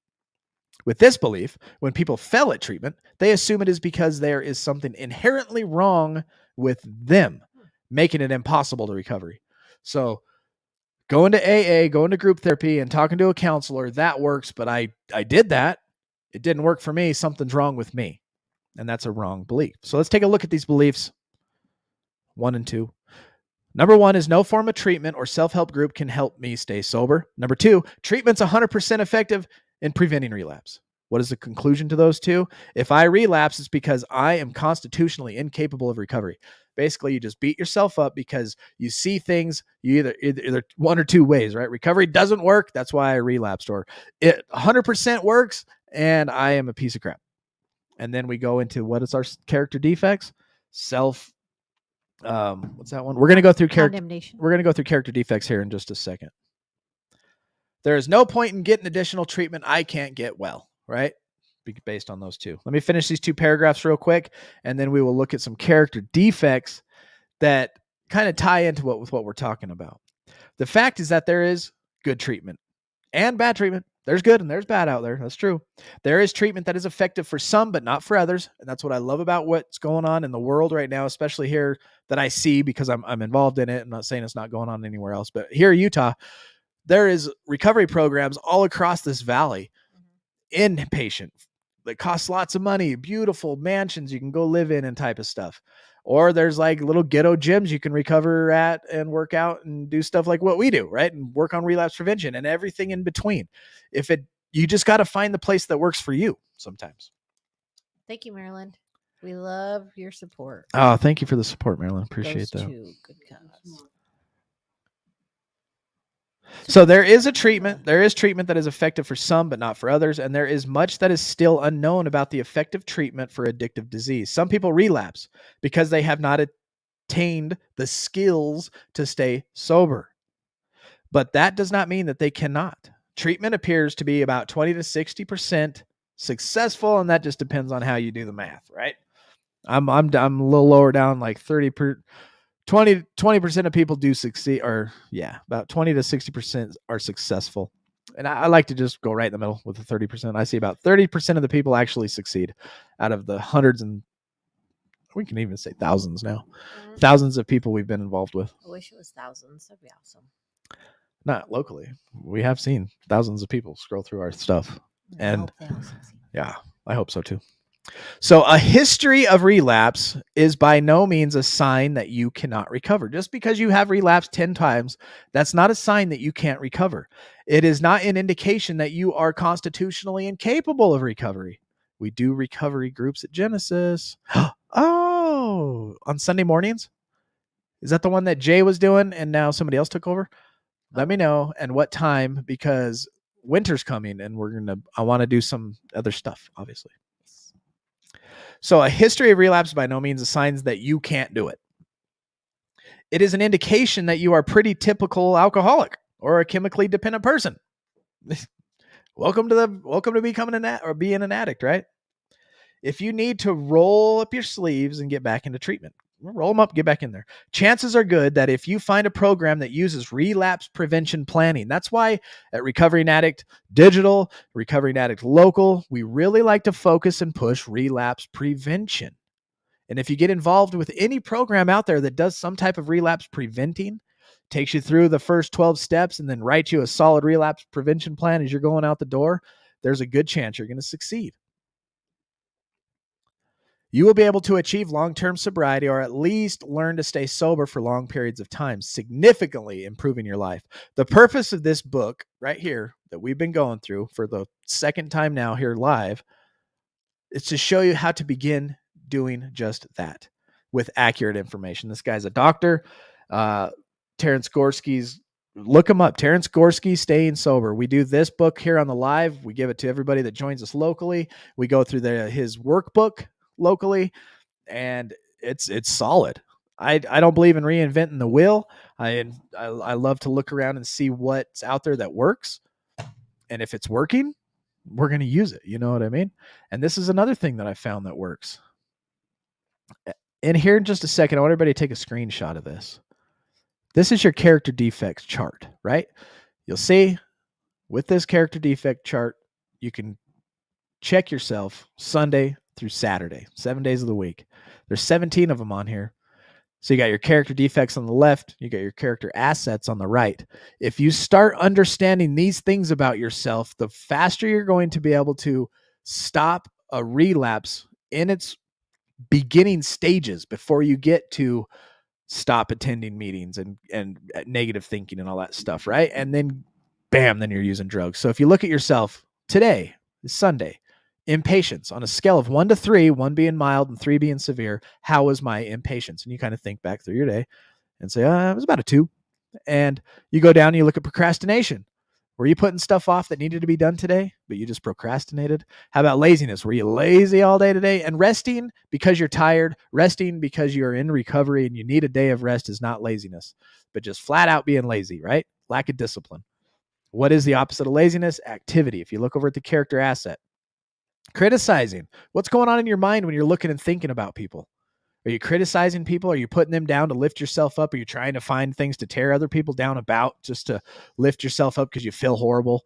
With this belief, when people fail at treatment, they assume it is because there is something inherently wrong with them, making it impossible to recovery. So going to AA, going to group therapy, and talking to a counselor, that works, but I did that. It didn't work for me. Something's wrong with me. And that's a wrong belief. So let's take a look at these beliefs. 1 and 2. Number 1 is no form of treatment or self-help group can help me stay sober. Number 2, treatment's 100% effective in preventing relapse. What is the conclusion to those two? If I relapse, it's because I am constitutionally incapable of recovery. Basically, you just beat yourself up because you see things you either one or two ways, right? Recovery doesn't work. That's why I relapsed. Or it 100% works and I am a piece of crap. And then we go into what is our character defects? What's that one? We're going to go through Condemnation. We're going to go through character defects here in just a second. There is no point in getting additional treatment. I can't get well, right? Based on those two. Let me finish these 2 paragraphs real quick, and then we will look at some character defects that kind of tie into what we're talking about. The fact is that there is good treatment and bad treatment. There's good and there's bad out there. That's true. There is treatment that is effective for some, but not for others. And that's what I love about what's going on in the world right now, especially here that I see because I'm involved in it. I'm not saying it's not going on anywhere else, but here in Utah, there is recovery programs all across this valley, inpatient, that costs lots of money, beautiful mansions you can go live in and type of stuff. Or there's like little ghetto gyms you can recover at and work out and do stuff like what we do, right? And work on relapse prevention and everything in between. You just got to find the place that works for you sometimes. Thank you, Maryland. We love your support. Oh, thank you for the support, Marilyn. Appreciate that. Good cause. So there is treatment that is effective for some, but not for others. And there is much that is still unknown about the effective treatment for addictive disease. Some people relapse because they have not attained the skills to stay sober. But that does not mean that they cannot. Treatment appears to be about 20 to 60% successful, and that just depends on how you do the math, right? I'm a little lower down, like 20% of people do succeed, or about 20 to 60% are successful. And I like to just go right in the middle with the 30%. I see about 30% of the people actually succeed out of the hundreds, and we can even say thousands now. Mm-hmm. Thousands of people we've been involved with. I wish it was thousands. That'd be awesome. Not locally. We have seen thousands of people scroll through our stuff. And I hope so too. So a history of relapse is by no means a sign that you cannot recover. Just because you have relapsed 10 times, that's not a sign that you can't recover. It is not an indication that you are constitutionally incapable of recovery. We do recovery groups at Genesis. Oh, on Sunday mornings? Is that the one that Jay was doing and now somebody else took over? Let me know and what time, because winter's coming and I want to do some other stuff, obviously. So a history of relapse by no means a sign that you can't do it. It is an indication that you are pretty typical alcoholic or a chemically dependent person. Welcome to becoming being an addict, right? If you need to roll up your sleeves and get back into treatment, roll them up, get back in there. Chances are good that if you find a program that uses relapse prevention planning, that's why at Recovering Addict Digital, Recovering Addict Local, we really like to focus and push relapse prevention. And if you get involved with any program out there that does some type of relapse preventing, takes you through the first 12 steps and then writes you a solid relapse prevention plan as you're going out the door, there's a good chance you're going to succeed. You will be able to achieve long-term sobriety or at least learn to stay sober for long periods of time, significantly improving your life. The purpose of this book right here that we've been going through for the second time now here live is to show you how to begin doing just that. with accurate information. This guy's a doctor. Terrence Gorski's, look him up. Terrence Gorski, Staying Sober. We do this book here on the live. We give it to everybody that joins us locally. We go through his workbook locally, and it's solid. I don't believe in reinventing the wheel. I love to look around and see what's out there that works. And if it's working, we're going to use it. You know what I mean? And this is another thing that I found that works. In here in just a second, I want everybody to take a screenshot of this. This is your character defects chart, right? You'll see with this character defect chart, you can check yourself Sunday through Saturday, 7 days of the week. There's 17 of them on here. So you got your character defects on the left, you got your character assets on the right. If you start understanding these things about yourself, the faster you're going to be able to stop a relapse in its beginning stages before you get to stop attending meetings and negative thinking and all that stuff, right? And then bam, then you're using drugs. So if you look at yourself today, it's Sunday, impatience on a scale of 1 to 3, 1 being mild and 3 being severe, how was my impatience? And you kind of think back through your day and say, it was about a 2. And you go down and you look at procrastination. Were you putting stuff off that needed to be done today, but you just procrastinated? How about laziness? Were you lazy all day today? And resting because you're tired, resting because you're in recovery and you need a day of rest is not laziness, but just flat out being lazy, right? Lack of discipline. What is the opposite of laziness? Activity. If you look over at the character asset, criticizing. What's going on in your mind when you're looking and thinking about people? Are you criticizing people? Are you putting them down to lift yourself up? Are you trying to find things to tear other people down about just to lift yourself up because you feel horrible?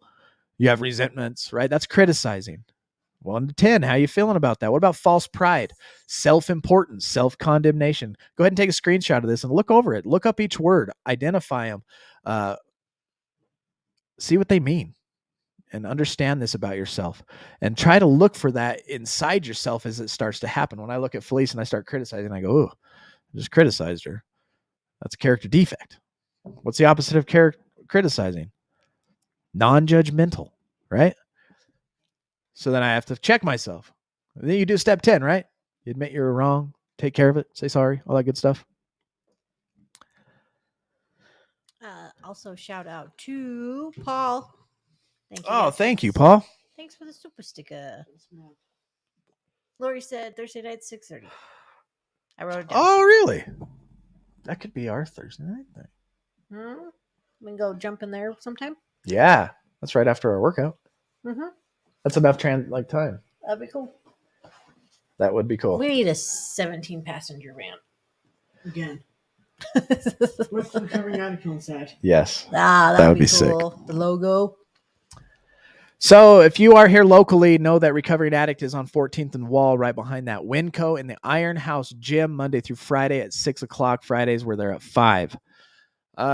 You have resentments, right? That's criticizing. 1 to 10, how are you feeling about that? What about false pride, self-importance, self-condemnation? Go ahead and take a screenshot of this and look over it. Look up each word, identify them, see what they mean, and understand this about yourself. And try to look for that inside yourself as it starts to happen. When I look at Felice and I start criticizing, I go, oh, I just criticized her. That's a character defect. What's the opposite of criticizing? Non-judgmental, right? So then I have to check myself. And then you do step 10, right? You admit you're wrong, take care of it, say sorry, all that good stuff. Also, shout out to Paul. Thank you. Oh, thank you, Paul. Thanks for the super sticker. Lori said Thursday night 6:30. I wrote it down. Oh, really? That could be our Thursday night thing. We can go jump in there sometime. Yeah, that's right after our workout. Mm-hmm. That's enough time. That'd be cool. That would be cool. We need a 17-passenger van. Again. What's the recovering addict inside? Yes. That would be cool. Sick. The logo. So if you are here locally, know that Recovering Addict is on 14th and Wall, right behind that Winco in the Iron House Gym, Monday through Friday at 6 o'clock. Fridays where they're at 5.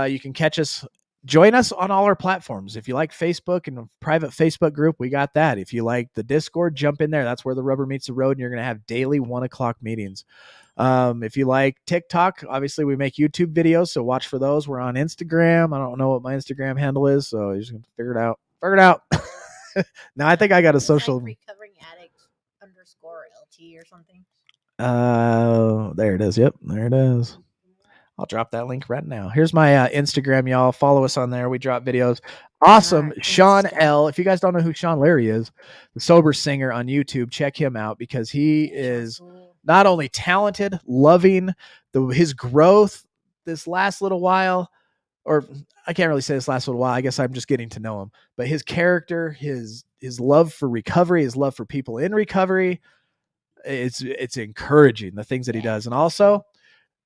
You can catch us. Join us on all our platforms. If you like Facebook and a private Facebook group, we got that. If you like the Discord, jump in there. That's where the rubber meets the road, and you're going to have daily 1 o'clock meetings. If you like TikTok, obviously we make YouTube videos, so watch for those. We're on Instagram. I don't know what my Instagram handle is, so you're just going to figure it out. Now I think I got a social. Like Recovering Addict _LT or something. There it is. Yep, there it is. I'll drop that link right now. Here's my Instagram, y'all. Follow us on there. We drop videos. Awesome. Right, Sean L. If you guys don't know who Sean Larry is, the sober singer on YouTube, check him out because he is not only talented, loving, his growth this last little while, or I can't really say this last little while. I guess I'm just getting to know him. But his character, his love for recovery, his love for people in recovery, it's encouraging, the things that he does. And also,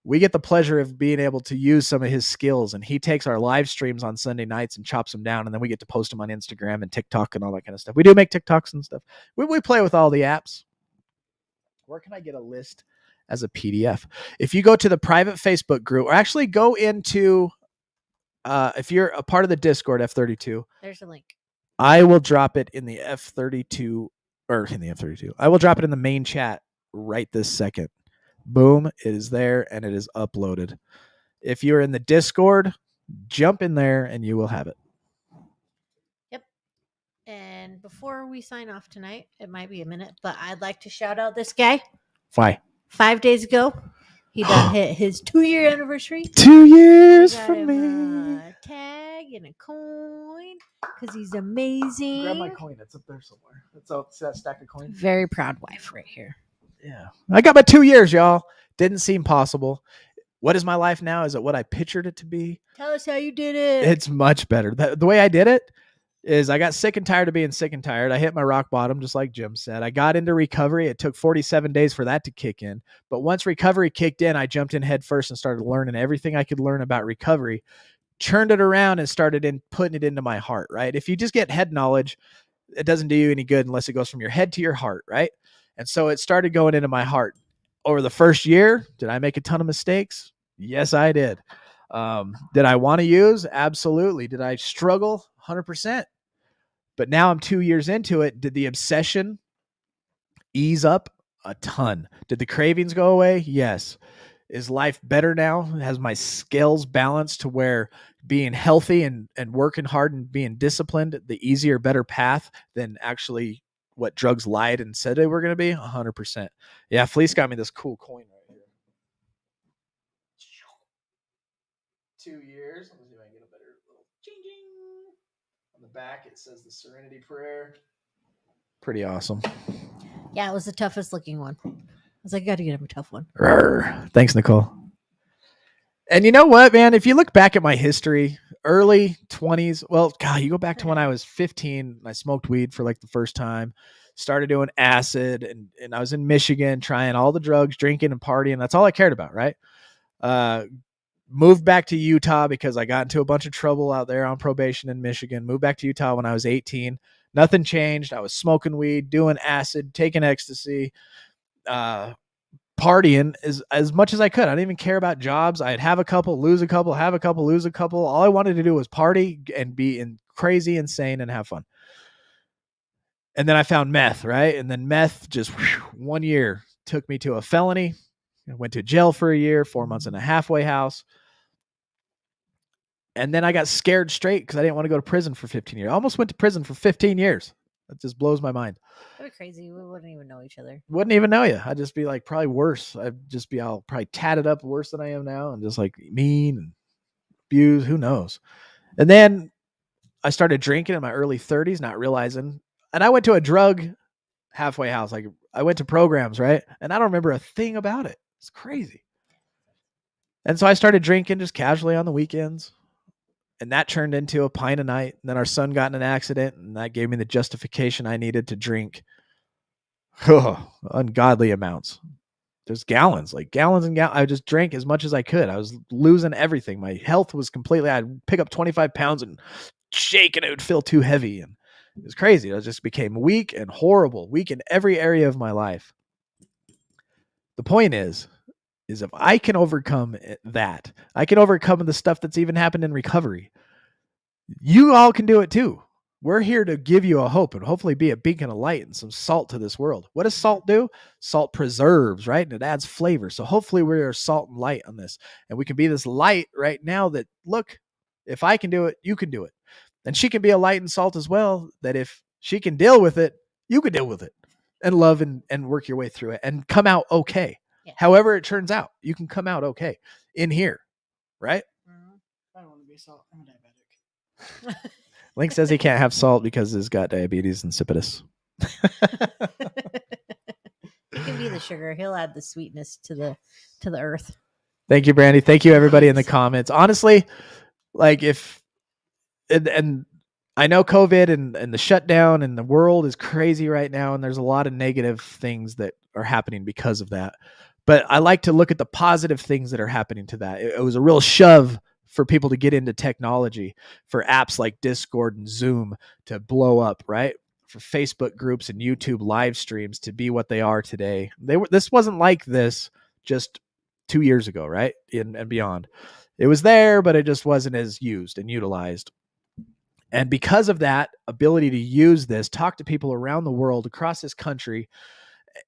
we get the pleasure of being able to use some of his skills, and he takes our live streams on Sunday nights and chops them down, and then we get to post them on Instagram and TikTok and all that kind of stuff. We do make TikToks and stuff. We play with all the apps. Where can I get a list as a PDF? If you go to the private Facebook group, or actually go into, if you're a part of the Discord, F32. There's a link. I will drop it in the F32, I will drop it in the main chat right this second. Boom, it is there and it is uploaded. If you're in the Discord, jump in there and you will have it. Yep. And before we sign off tonight, it might be a minute, but I'd like to shout out this guy. Why? 5 days ago, He done hit his 2-year anniversary. 2 We years got for him me. a tag and a coin because he's amazing. Grab my coin. It's up there somewhere. It's that stack of coins. Very proud wife right here. Yeah. I got my 2 years, y'all. Didn't seem possible. What is my life now? Is it what I pictured it to be? Tell us how you did it. It's much better. The way I did it is I got sick and tired of being sick and tired. I hit my rock bottom, just like Jim said. I got into recovery. It took 47 days for that to kick in. But once recovery kicked in, I jumped in head first and started learning everything I could learn about recovery, churned it around and started putting it into my heart, right? If you just get head knowledge, it doesn't do you any good unless it goes from your head to your heart, right? And so it started going into my heart. Over the first year, did I make a ton of mistakes? Yes, I did. Did I want to use? Absolutely. Did I struggle? 100%. But now I'm 2 years into it. Did the obsession ease up? A ton. Did the cravings go away? Yes. Is life better now? Has my skills balanced to where being healthy and working hard and being disciplined, the easier, better path than actually what drugs lied and said they were going to be? 100%. Yeah, Fleece got me this cool coin right here. 2 years. Let me see if I can get a better little ching. On the back, it says the Serenity Prayer. Pretty awesome. Yeah, it was the toughest looking one. I was like, I got to get him a tough one. Thanks, Nicole. And you know what, man? If you look back at my history, early 20s, well, God, you go back to when I was 15 and I smoked weed for like the first time, started doing acid, and I was in Michigan trying all the drugs, drinking and partying. That's all I cared about, right? Moved back to Utah because I got into a bunch of trouble out there on probation in Michigan. Moved back to Utah when I was 18. Nothing changed. I was smoking weed, doing acid, taking ecstasy, partying as much as I could. I didn't even care about jobs. I'd have a couple, lose a couple, have a couple, lose a couple. All I wanted to do was party and be crazy, insane, and have fun. And then I found meth, right? And then meth just 1 year took me to a felony. I went to jail for a year, 4 months in a halfway house. And then I got scared straight because I didn't want to go to prison for 15 years. I almost went to prison for 15 years. That just blows my mind. That'd be crazy. We wouldn't even know each other. Wouldn't even know you. I'd just be like probably worse. I'd just be all probably tatted up worse than I am now and just like mean and abused. Who knows? And then I started drinking in my early 30s, not realizing. And I went to a drug halfway house. Like I went to programs, right? And I don't remember a thing about it. It's crazy. And so I started drinking just casually on the weekends. And that turned into a pint a night. And then our son got in an accident, and that gave me the justification I needed to drink ungodly amounts. There's gallons and gallons. I just drank as much as I could. I was losing everything. My health was completely, I'd pick up 25 pounds and shake and it would feel too heavy. And it was crazy. I just became weak and horrible, weak in every area of my life. The point is if I can overcome that, I can overcome the stuff that's even happened in recovery. You all can do it too. We're here to give you a hope and hopefully be a beacon of light and some salt to this world. What does salt do? Salt preserves, right? And it adds flavor. So hopefully we're salt and light on this. And we can be this light right now that, look, if I can do it, you can do it. And she can be a light and salt as well, that if she can deal with it, you can deal with it and love and work your way through it and come out okay. Yeah. However it turns out, you can come out okay in here, right? I don't want to be salt. I'm diabetic. Link says he can't have salt because he's got diabetes insipidus. He can be the sugar. He'll add the sweetness to the earth. Thank you, Brandy. Thank you, everybody in the comments. Honestly, like and I know COVID and the shutdown and the world is crazy right now, and there's a lot of negative things that are happening because of that. But I like to look at the positive things that are happening to that. It was a real shove for people to get into technology, for apps like Discord and Zoom to blow up, right? For Facebook groups and YouTube live streams to be what they are today. This wasn't like this just 2 years ago, right? And beyond. It was there, but it just wasn't as used and utilized. And because of that ability to use this, talk to people around the world, across this country,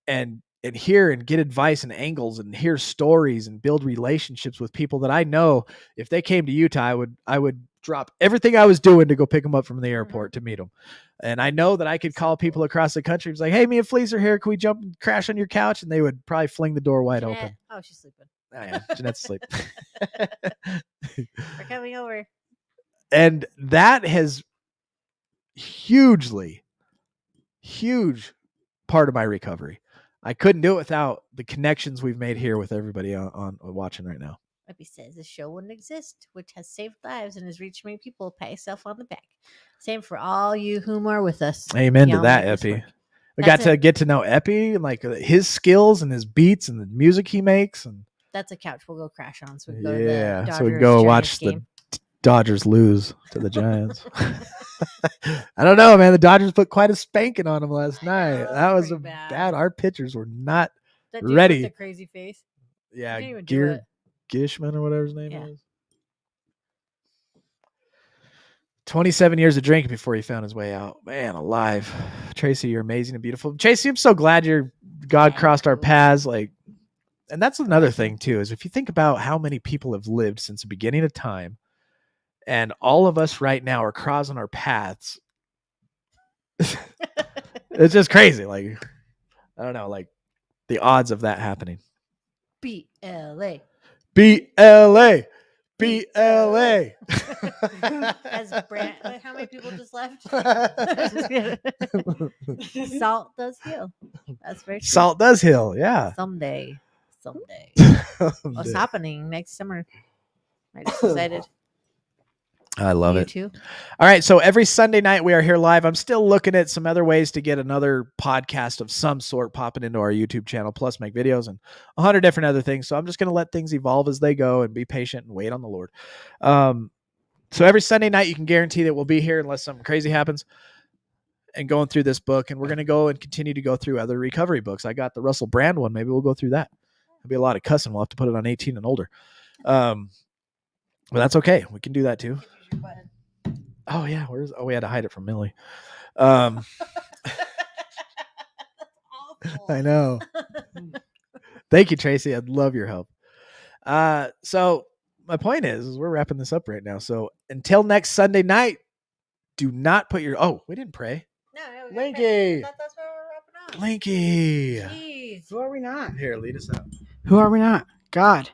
and hear and get advice and angles and hear stories and build relationships with people that I know if they came to Utah, I would drop everything I was doing to go pick them up from the airport to meet them. And I know that I could call people across the country. It's like, hey, me and Fleece are here. Can we jump and crash on your couch? And they would probably fling the door wide open. Oh, she's sleeping. Oh, yeah. Jeanette's asleep. We're coming over. And that has huge part of my recovery. I couldn't do it without the connections we've made here with everybody on watching right now. Epi says the show wouldn't exist, which has saved lives and has reached many people. Pat yourself on the back. Same for all you whom are with us. Amen to Y'all that, make this Epi. work. We That's got to it. get to know Epi and like his skills and his beats and the music he makes. And That's a couch we'll go crash on. So we can go to yeah, the Dodgers, so we can go Giants watch game. the Dodgers lose to the Giants. I don't know, man. The Dodgers put quite a spanking on them last night. know, That was pretty bad. bad. Our pitchers were not That dude ready. with the crazy face. Yeah, He didn't even do it. Gishman or whatever his name Yeah. is. 27 years of drinking before he found his way out. Man, alive. Tracy, you're amazing and beautiful. Tracy, I'm so glad God crossed our paths. Like, and that's another thing too, is if you think about how many people have lived since the beginning of time, and all of us right now are crossing our paths. It's just crazy. Like, I don't know, like the odds of that happening. BLA. BLA. BLA. As Brand, how many people just left? Salt does heal. That's very true. Salt does heal. Yeah. Someday. What's happening next summer? I just decided. I love You it. too. All right. So every Sunday night we are here live. I'm still looking at some other ways to get another podcast of some sort popping into our YouTube channel, plus make videos and 100 different other things. So I'm just going to let things evolve as they go and be patient and wait on the Lord. So every Sunday night you can guarantee that we'll be here unless something crazy happens and going through this book. And we're going to go and continue to go through other recovery books. I got the Russell Brand one. Maybe we'll go through that. There'll be a lot of cussing. We'll have to put it on 18 and older. But that's okay. We can do that too. Oh yeah, we had to hide it from Millie. I know. Thank you, Tracy. I'd love your help. So my point is we're wrapping this up right now. So until next Sunday night, do not put your we didn't pray. No, Linky. I thought that's where we're wrapping up. Linky. Jeez. Who are we not? Here, lead us out. Who are we not? God.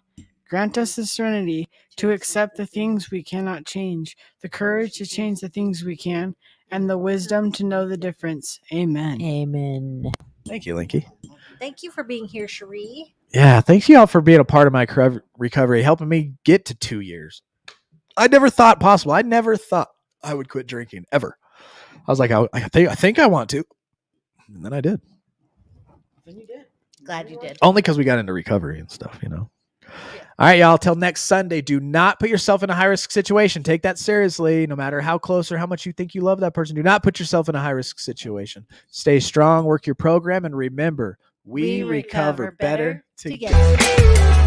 Grant us the serenity to accept the things we cannot change, the courage to change the things we can, and the wisdom to know the difference. Amen. Amen. Thank you, Linky. Thank you for being here, Cherie. Yeah, thanks y'all for being a part of my recovery, helping me get to 2 years. I never thought possible. I never thought I would quit drinking ever. I was like, I think I want to, and then I did. Then you did. Glad you did. Only because we got into recovery and stuff, you know. All right, y'all. Till next Sunday, do not put yourself in a high-risk situation. Take that seriously, no matter how close or how much you think you love that person. Do not put yourself in a high-risk situation. Stay strong, work your program, and remember, we recover better together.